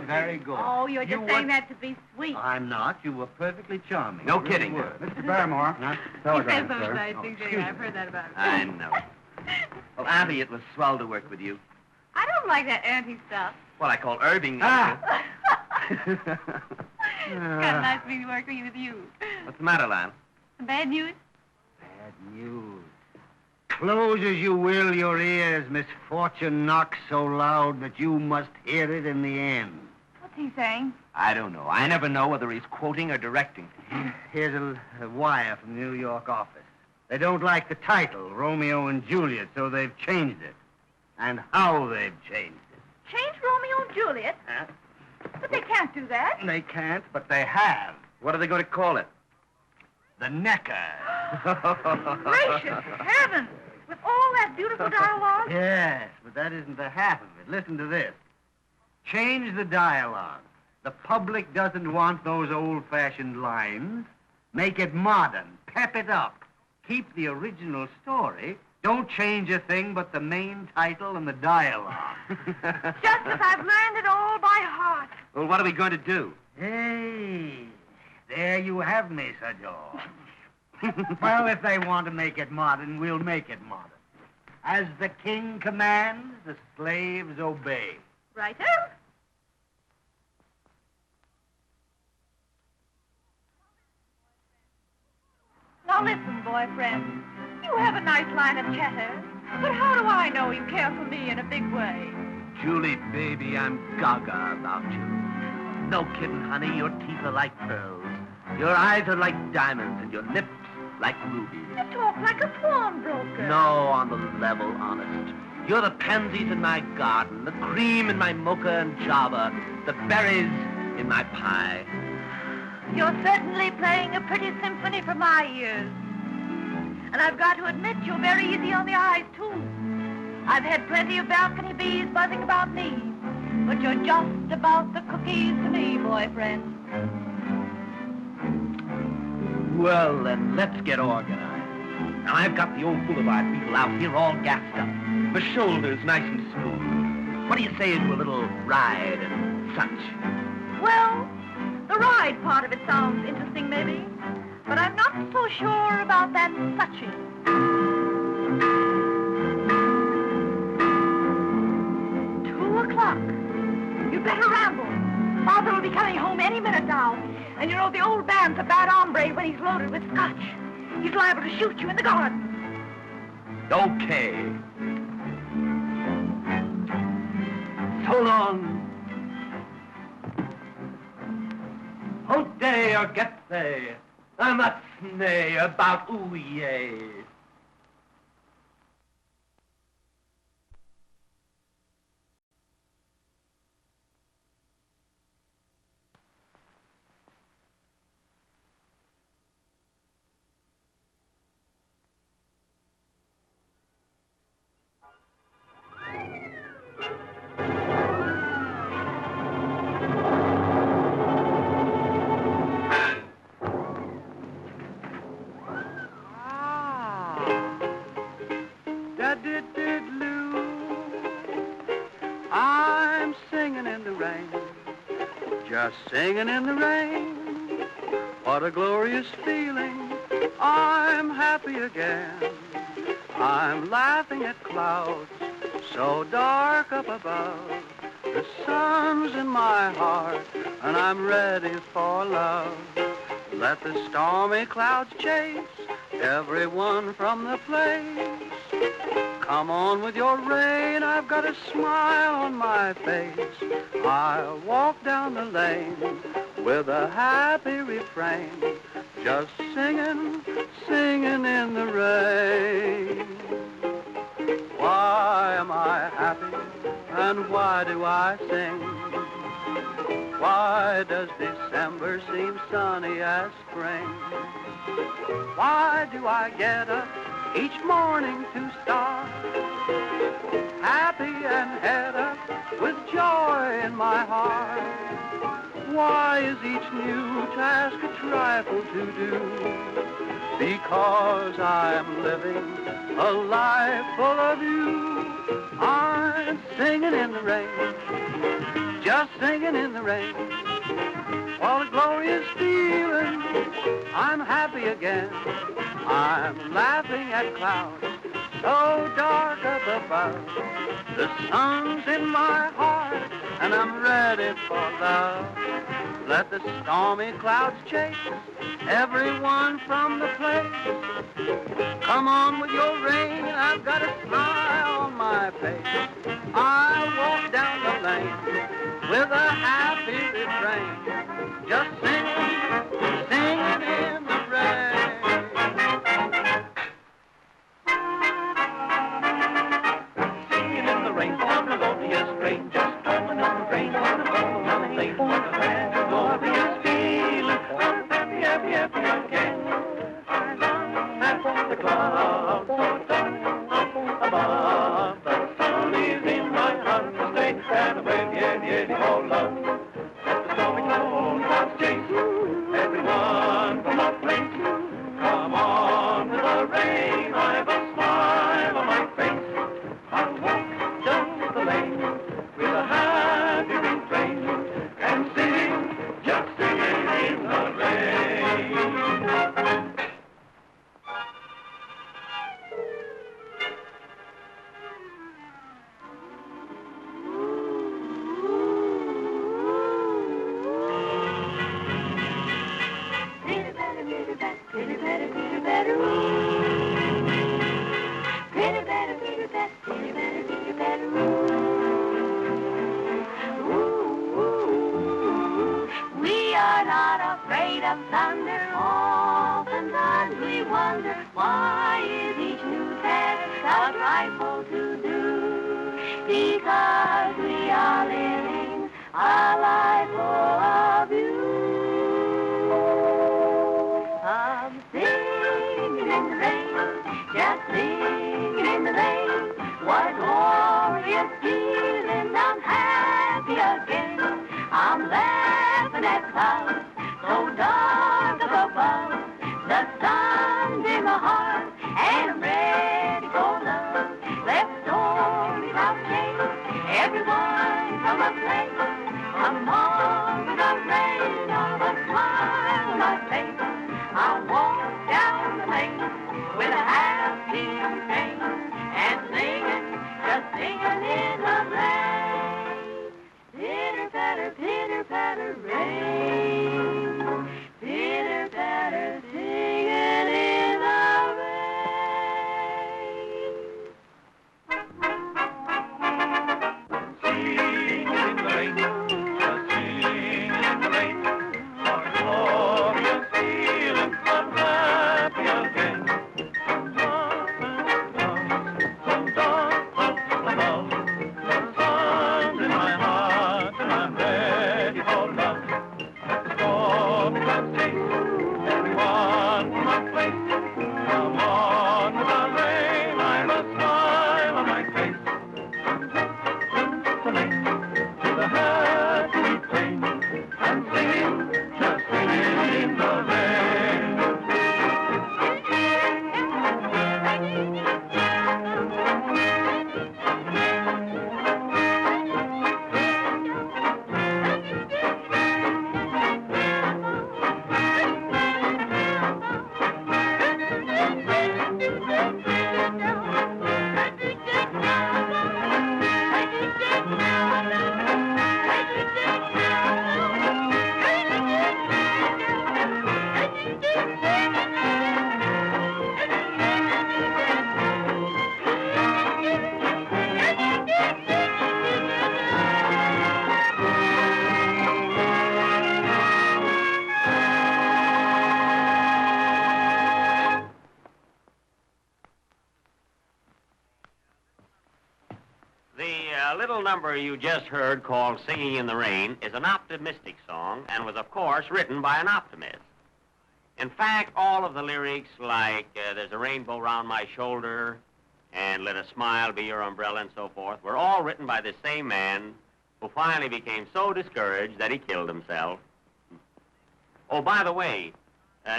very good. Oh, you're just saying that to be sweet. I'm not. You were perfectly charming. No You really kidding. were. Mr. Barrymore. He says those nice things. I've heard that about him. I know. Well, Auntie, it was swell to work with you. I don't like that auntie stuff. What I call Irving. It's kind of nice being working with you. What's the matter, Lionel? Bad news? Bad news. Close as you will your ears, misfortune knocks so loud that you must hear it in the end. What's he saying? I don't know. I never know whether he's quoting or directing. Here's a wire from the New York office. They don't like the title, Romeo and Juliet, so they've changed it. And how they've changed it. Change Romeo and Juliet? Huh? But they can't do that. They can't, but they have. What are they going to call it? The Necker. Gracious heavens! With all that beautiful dialogue? Yes, but that isn't the half of it. Listen to this. Change the dialogue. The public doesn't want those old-fashioned lines. Make it modern. Pep it up. Keep the original story. Don't change a thing but the main title and the dialogue. Just as I've learned it all by heart. Well, what are we going to do? Hey, there you have me, Sir George. Well, if they want to make it modern, we'll make it modern. As the king commands, the slaves obey. Righto? Now listen, boyfriend. You have a nice line of chatter, but how do I know you care for me in a big way? Julie, baby, I'm gaga about you. No kidding, honey. Your teeth are like pearls. Your eyes are like diamonds, and your lips like rubies. You talk like a pawnbroker. No, on the level, honest. You're the pansies in my garden, the cream in my mocha and java, the berries in my pie. You're certainly playing a pretty symphony for my ears. And I've got to admit, you're very easy on the eyes, too. I've had plenty of balcony bees buzzing about me, but you're just about the cookies to me, boyfriend. Well, then, let's get organized. Now, I've got the old boulevard people out here all gassed up. My shoulders nice and smooth. What do you say to a little ride and such? Well, the ride part of it sounds interesting, maybe. But I'm not so sure about that suching. 2 o'clock. You'd better ramble. Father will be coming home any minute now. And you know the old man's a bad hombre when he's loaded with scotch. He's liable to shoot you in the garden. Okay. So long. Out day or get they. I'm not snay about ooh yay. I'm singing in the rain, just singing in the rain. What a glorious feeling, I'm happy again. I'm laughing at clouds so dark up above. The sun's in my heart and I'm ready for love. Let the stormy clouds chase everyone from the place. Come on with your rain, I've got a smile on my face. I'll walk down the lane with a happy refrain, just singing, singing in the rain. Why am I happy? And why do I sing? Why does December seem sunny as spring? Why do I get up each morning to start, happy and head up with joy in my heart? Why is each new task a trifle to do? Because I'm living a life full of you. I'm singing in the rain, just singing in the rain. What a glorious feeling, I'm happy again. I'm laughing at clouds so dark up above. The sun's in my heart and I'm ready for love. Let the stormy clouds chase everyone from the place. Come on with your rain, I've got a smile on my face. I'll walk down the lane with a happy refrain, just singing, singing in the rain. Singing in the rain, on the loneliest train, just coming on the rain, on the lonely lane, what a grand and glorious feeling. I'm happy, happy, happy again. I love at the clouds so dark up above. The sun is in my heart to stay, and away, oh love. Let the stormy clouds chase everyone from the place. Come on with the rain, I've a smile on my face. I'll walk down the lane with a happy refrain and sing, just singing in the rain. We are not afraid of thunder. Oftentimes we wonder, why is each new task a trifle to do? Because we are living a life full of you. I'm singing in the rain, just singing in the rain. What a glorious feeling, I'm happy again. I'm laughing at clouds so dark up above. The sun's in my heart and I'm ready for love. Let stormy clouds chase everyone from a place. Come on with the rain, of a smile on my face. I'll walk down the lane with a happy refrain and singing, just singing in the rain. Pitter patter, rain. Pitter patter, singing in the rain. Singing in the rain, The little number you just heard called Singing in the Rain is an optimistic song and was, of course, written by an optimist. In fact, all of the lyrics, like There's a Rainbow Round My Shoulder and Let a Smile Be Your Umbrella and so forth, were all written by the same man who finally became so discouraged that he killed himself. Oh, by the way,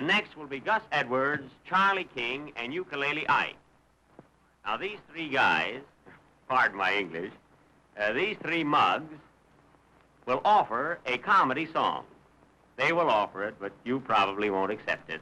next will be Gus Edwards, Charlie King, and Ukulele Ike. Now, these three guys, pardon my English, these three mugs will offer a comedy song. They will offer it, but you probably won't accept it.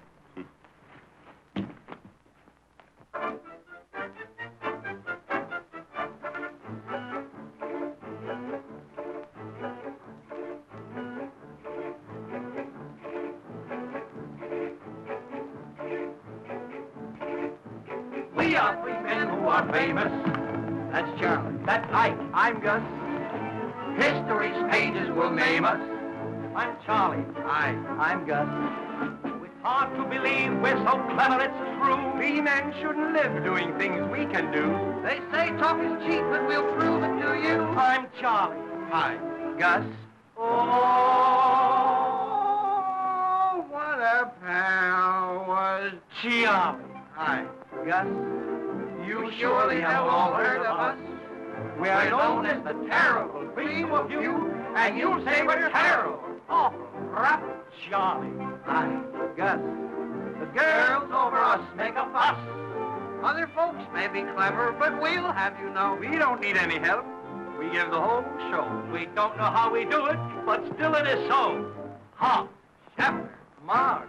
We are three men who are famous. That's Charlie. That's Ike. I'm Gus. History's pages will name us. I'm Charlie. Hi. I'm Gus. It's hard to believe we're so clever it's true. We men shouldn't live doing things we can do. They say talk is cheap, but we'll prove it to you. I'm Charlie. Hi. Gus. Oh, what a pal was Charlie. Hi. Gus. You surely have all heard of us. We're known as the terrible dream of you, and you say we're terrible. Awful, rough, Charlie. Hi. Gus. The girls over us make a fuss. Other folks may be clever, but we'll have you know. We don't need any help. We give the whole show. We don't know how we do it, but still it is so. Hot, Shepard, Mark.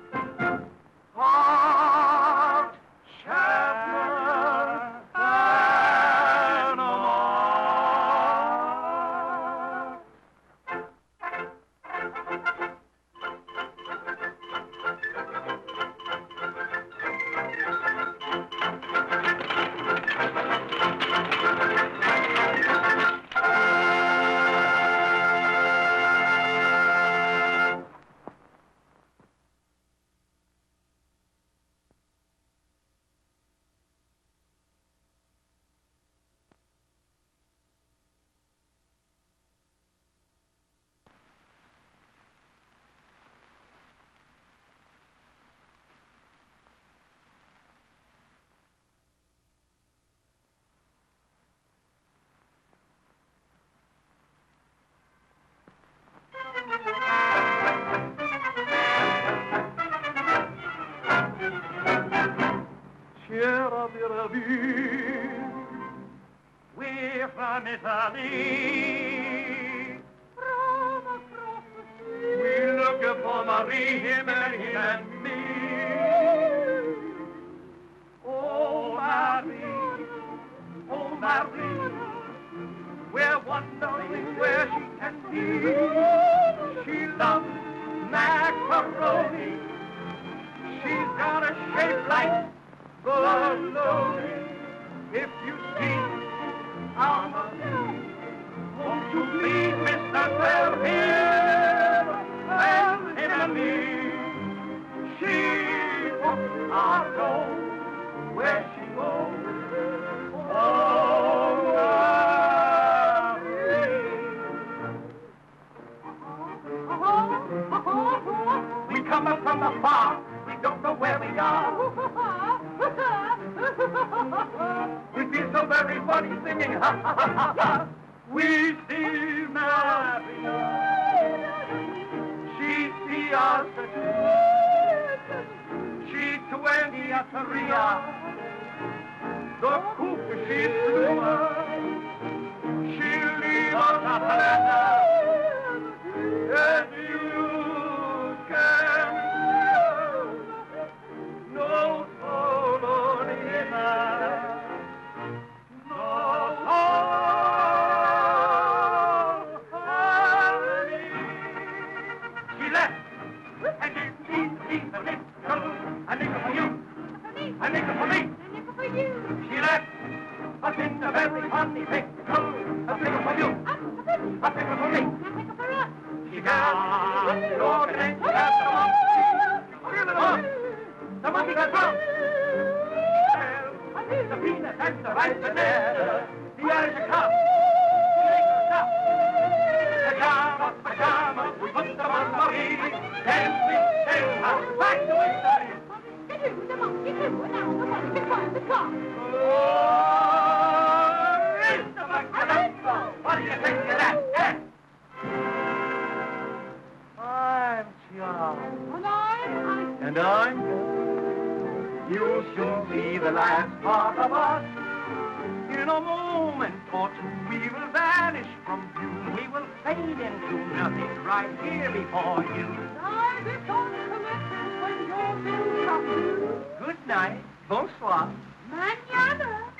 Hot, Shepard, and Mark. We're from Italy. From across the sea. We're looking for Marie, him and me. Oh, Marie, oh, Marie. We're wondering where she can be. She loves macaroni. She's got a shape like bologna. If you see our Marie, won't you please, Mr. Well here and him and me? She books our gold where she goes. Oh, Marie. We come up from afar. We don't know where we are. We feel so very funny singing, ha, ha, ha, ha. We see Mary. She see us. She 20 at Maria. The coop she flew us. She'll leave us a banana. And you can no solo She left and it needs a nickel for you, a nickel for me. She left us in a very funny pickle, a nickel for you, a nickel for me. She got the organ and she got the monkey. The monkey got drunk. The peanut and the rice banana, the Irish cup. be the last part of us. In a moment or two, we will vanish from view. We will fade into nothing right here before you. I become collected when your bill comes due. Good night. Bonsoir. Mañana.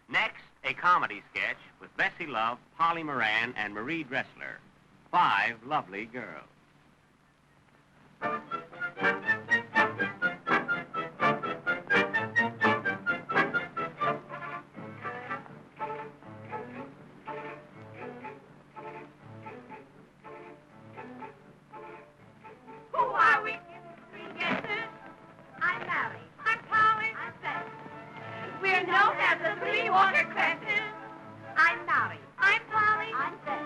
Next, a comedy sketch with Bessie Love, Polly Moran, and Marie Dressler. 5 lovely girls. Who are we? Yes, I'm Mary. I'm Polly. I'm Beth. We're known as the Three Water Cresses. I'm Mary. I'm Polly. I'm Beth.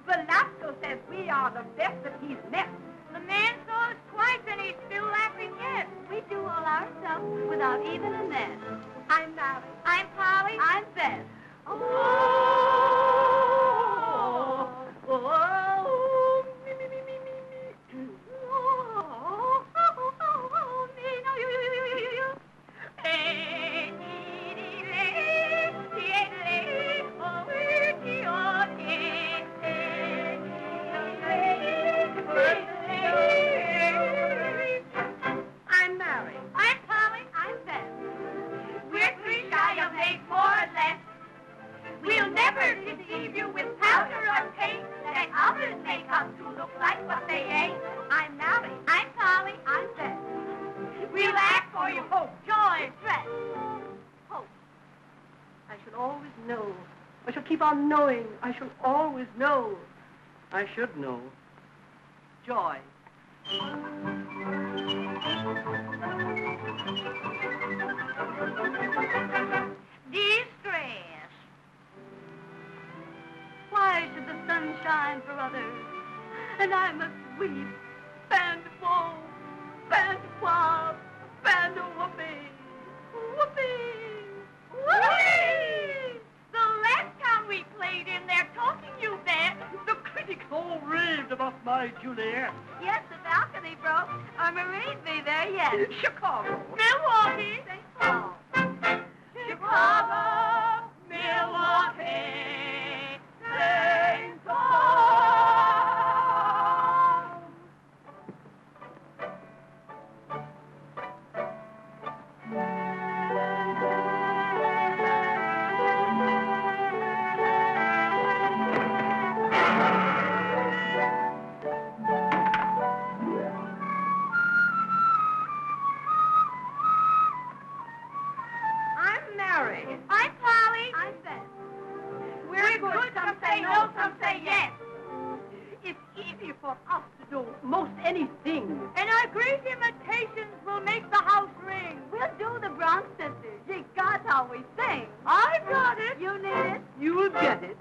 Velasco says we are the best that he's met. The man saw us twice and he's still laughing yet. We do all ourselves without even a net. I'm Mary. I'm Polly. I'm Beth. I'm Mary. I'm Polly. I'm Beth. We're three shy of eight, more or less. We'll never deceive you with powder or paint that others make up to look like what they ain't. I'm Mary. I'm Polly. I'm Beth. We'll act for you hope, joy, stress. Hope. I shall always know. I shall keep on knowing. I shall always know. I should know. Joy. Distress. Why should the sun shine for others, and I must weep, and woe, and woe, and whoopee, whoopee, whoopee. The last time we played in there talking, you bet. The critics all raved about my Juliet. Yes, the balcony broke. Or Marie'd be there yet. Chicago. Milwaukee, St. Paul. Chicago, Milwaukee, St. Paul. I'm Mary. I'm Polly. I'm Beth. We're good. Some say no, some say yes. It's easy for us to do most anything. And our great imitations will make the house ring. We'll do the Bronx Sisters. Gee, God's how we sing. I've got it. You need it. You'll get it.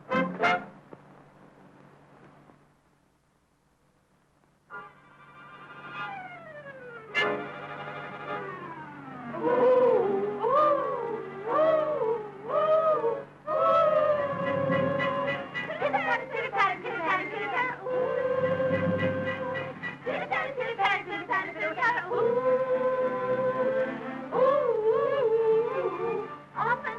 Often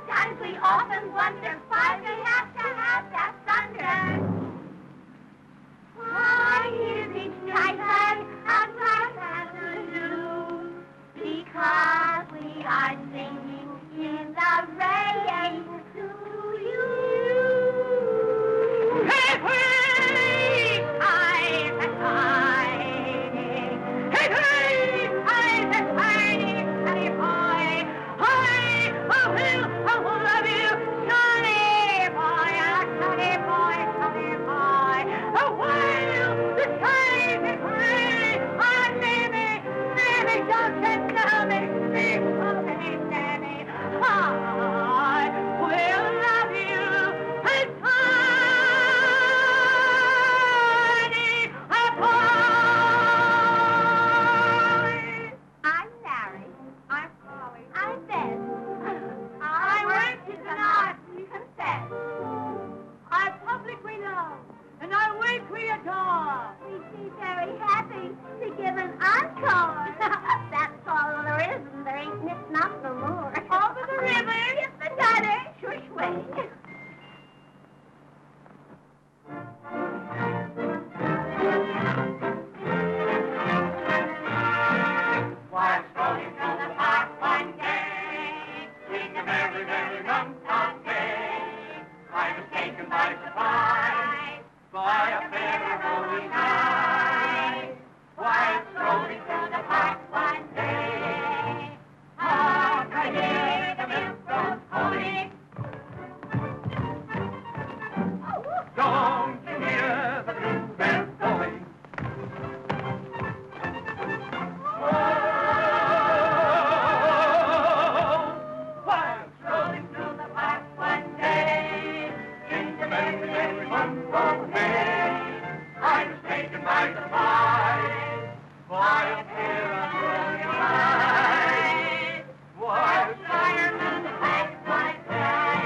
it's not no more. Over the river, yes, the gutter, shush way. While strolling through the park one day, in the very, very month of May, I was taken by surprise by a fair rolling eye. While strolling through the park one day, hark, I hear the minstrels calling. Don't you hear the bluebells calling? While strolling through the park one day, in the very, very month of May, I was taken by surprise by a fair unrolling eye. While strolling through the park one day.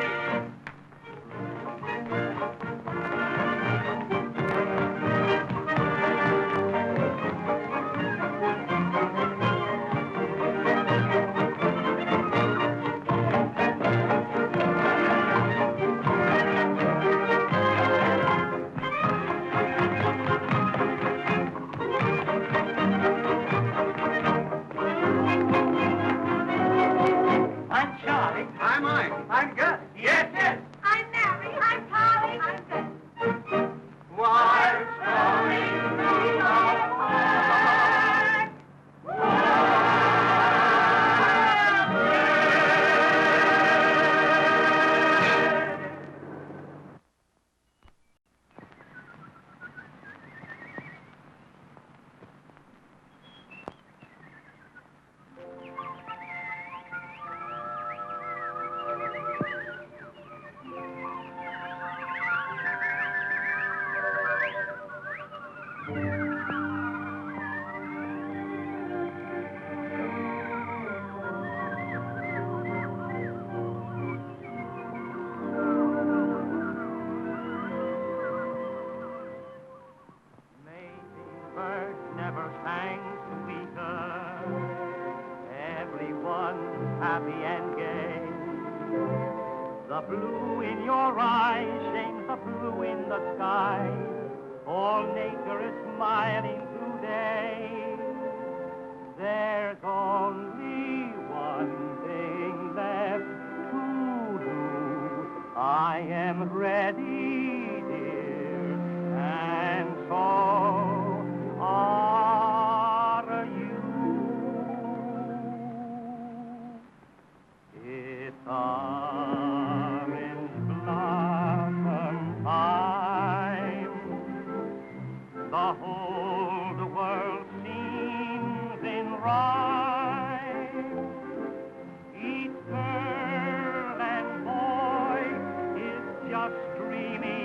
I'm Charlie. I'm Mike. I'm Gus. Yes, yes. I'm Mary. I'm Polly. I'm Beth. While strolling through the park. Mating birds never sang sweeter. Everyone's happy and gay. The blue in your eyes shames the blue in the sky. All nature is smiling today. There's only one thing left to do. I am ready, dear, and so are you. It's orange blossom time. The whole world seems in rhyme. Each girl and boy is just dreaming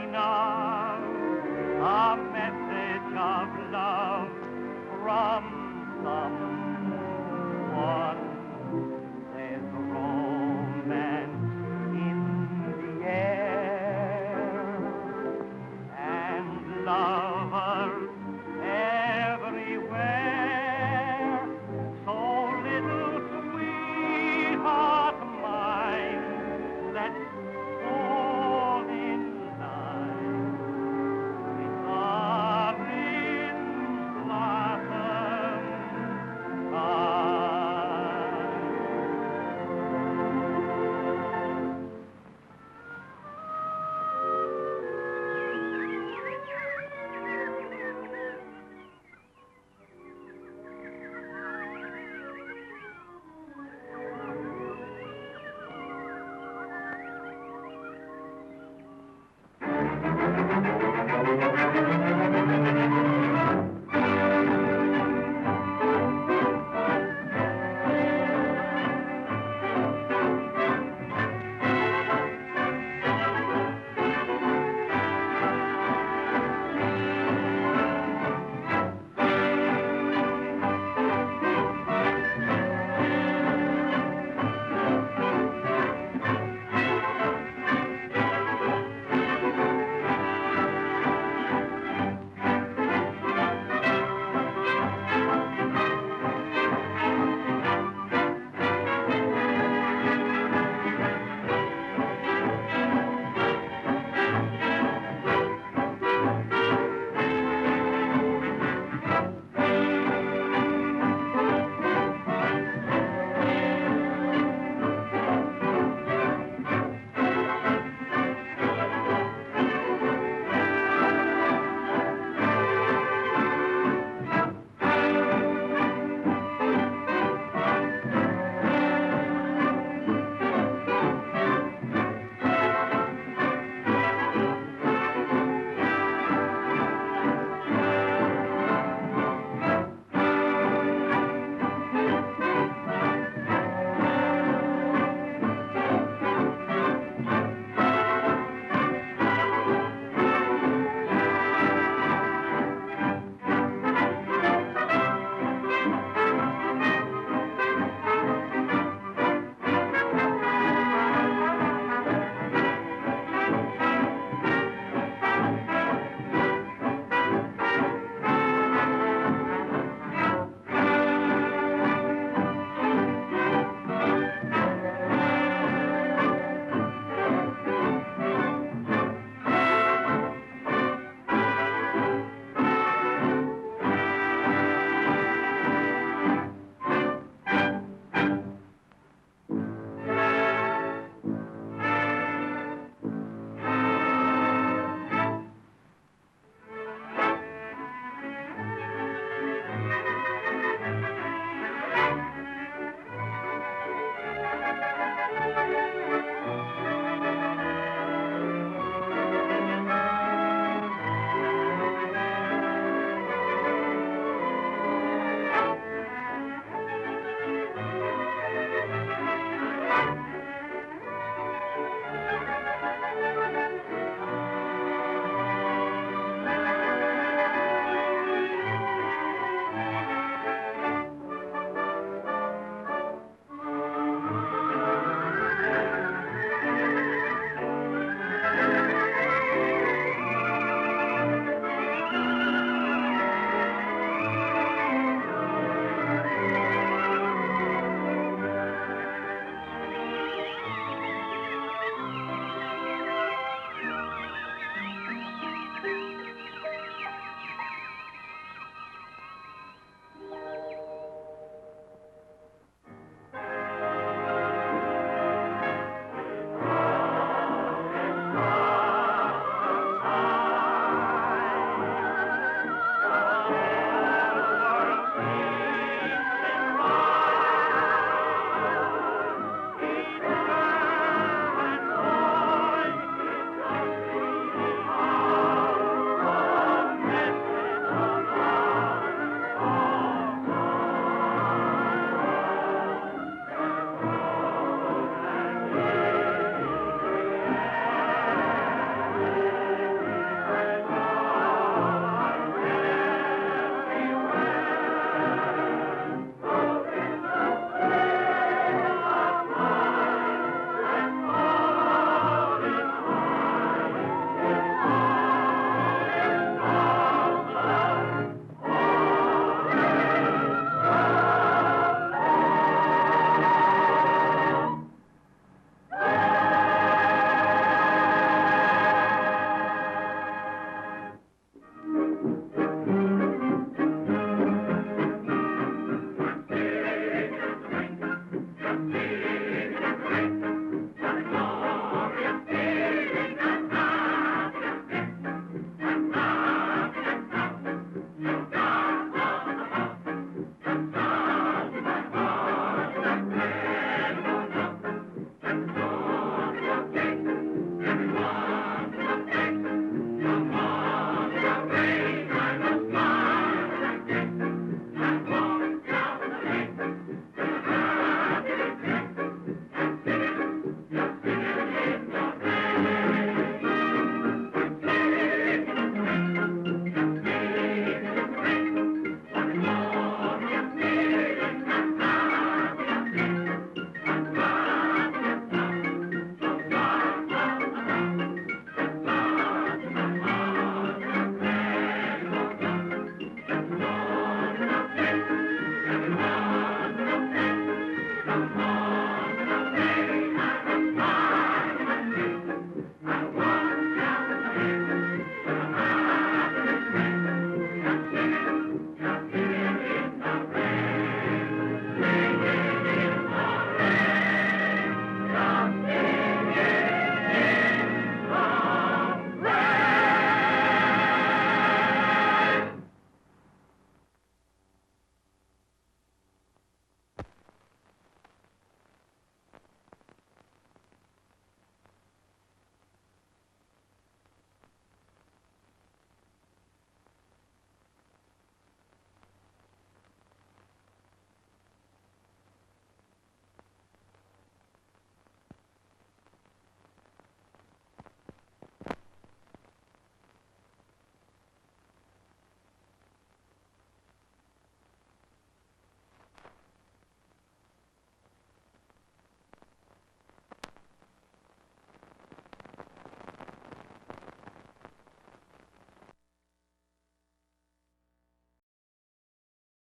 come on.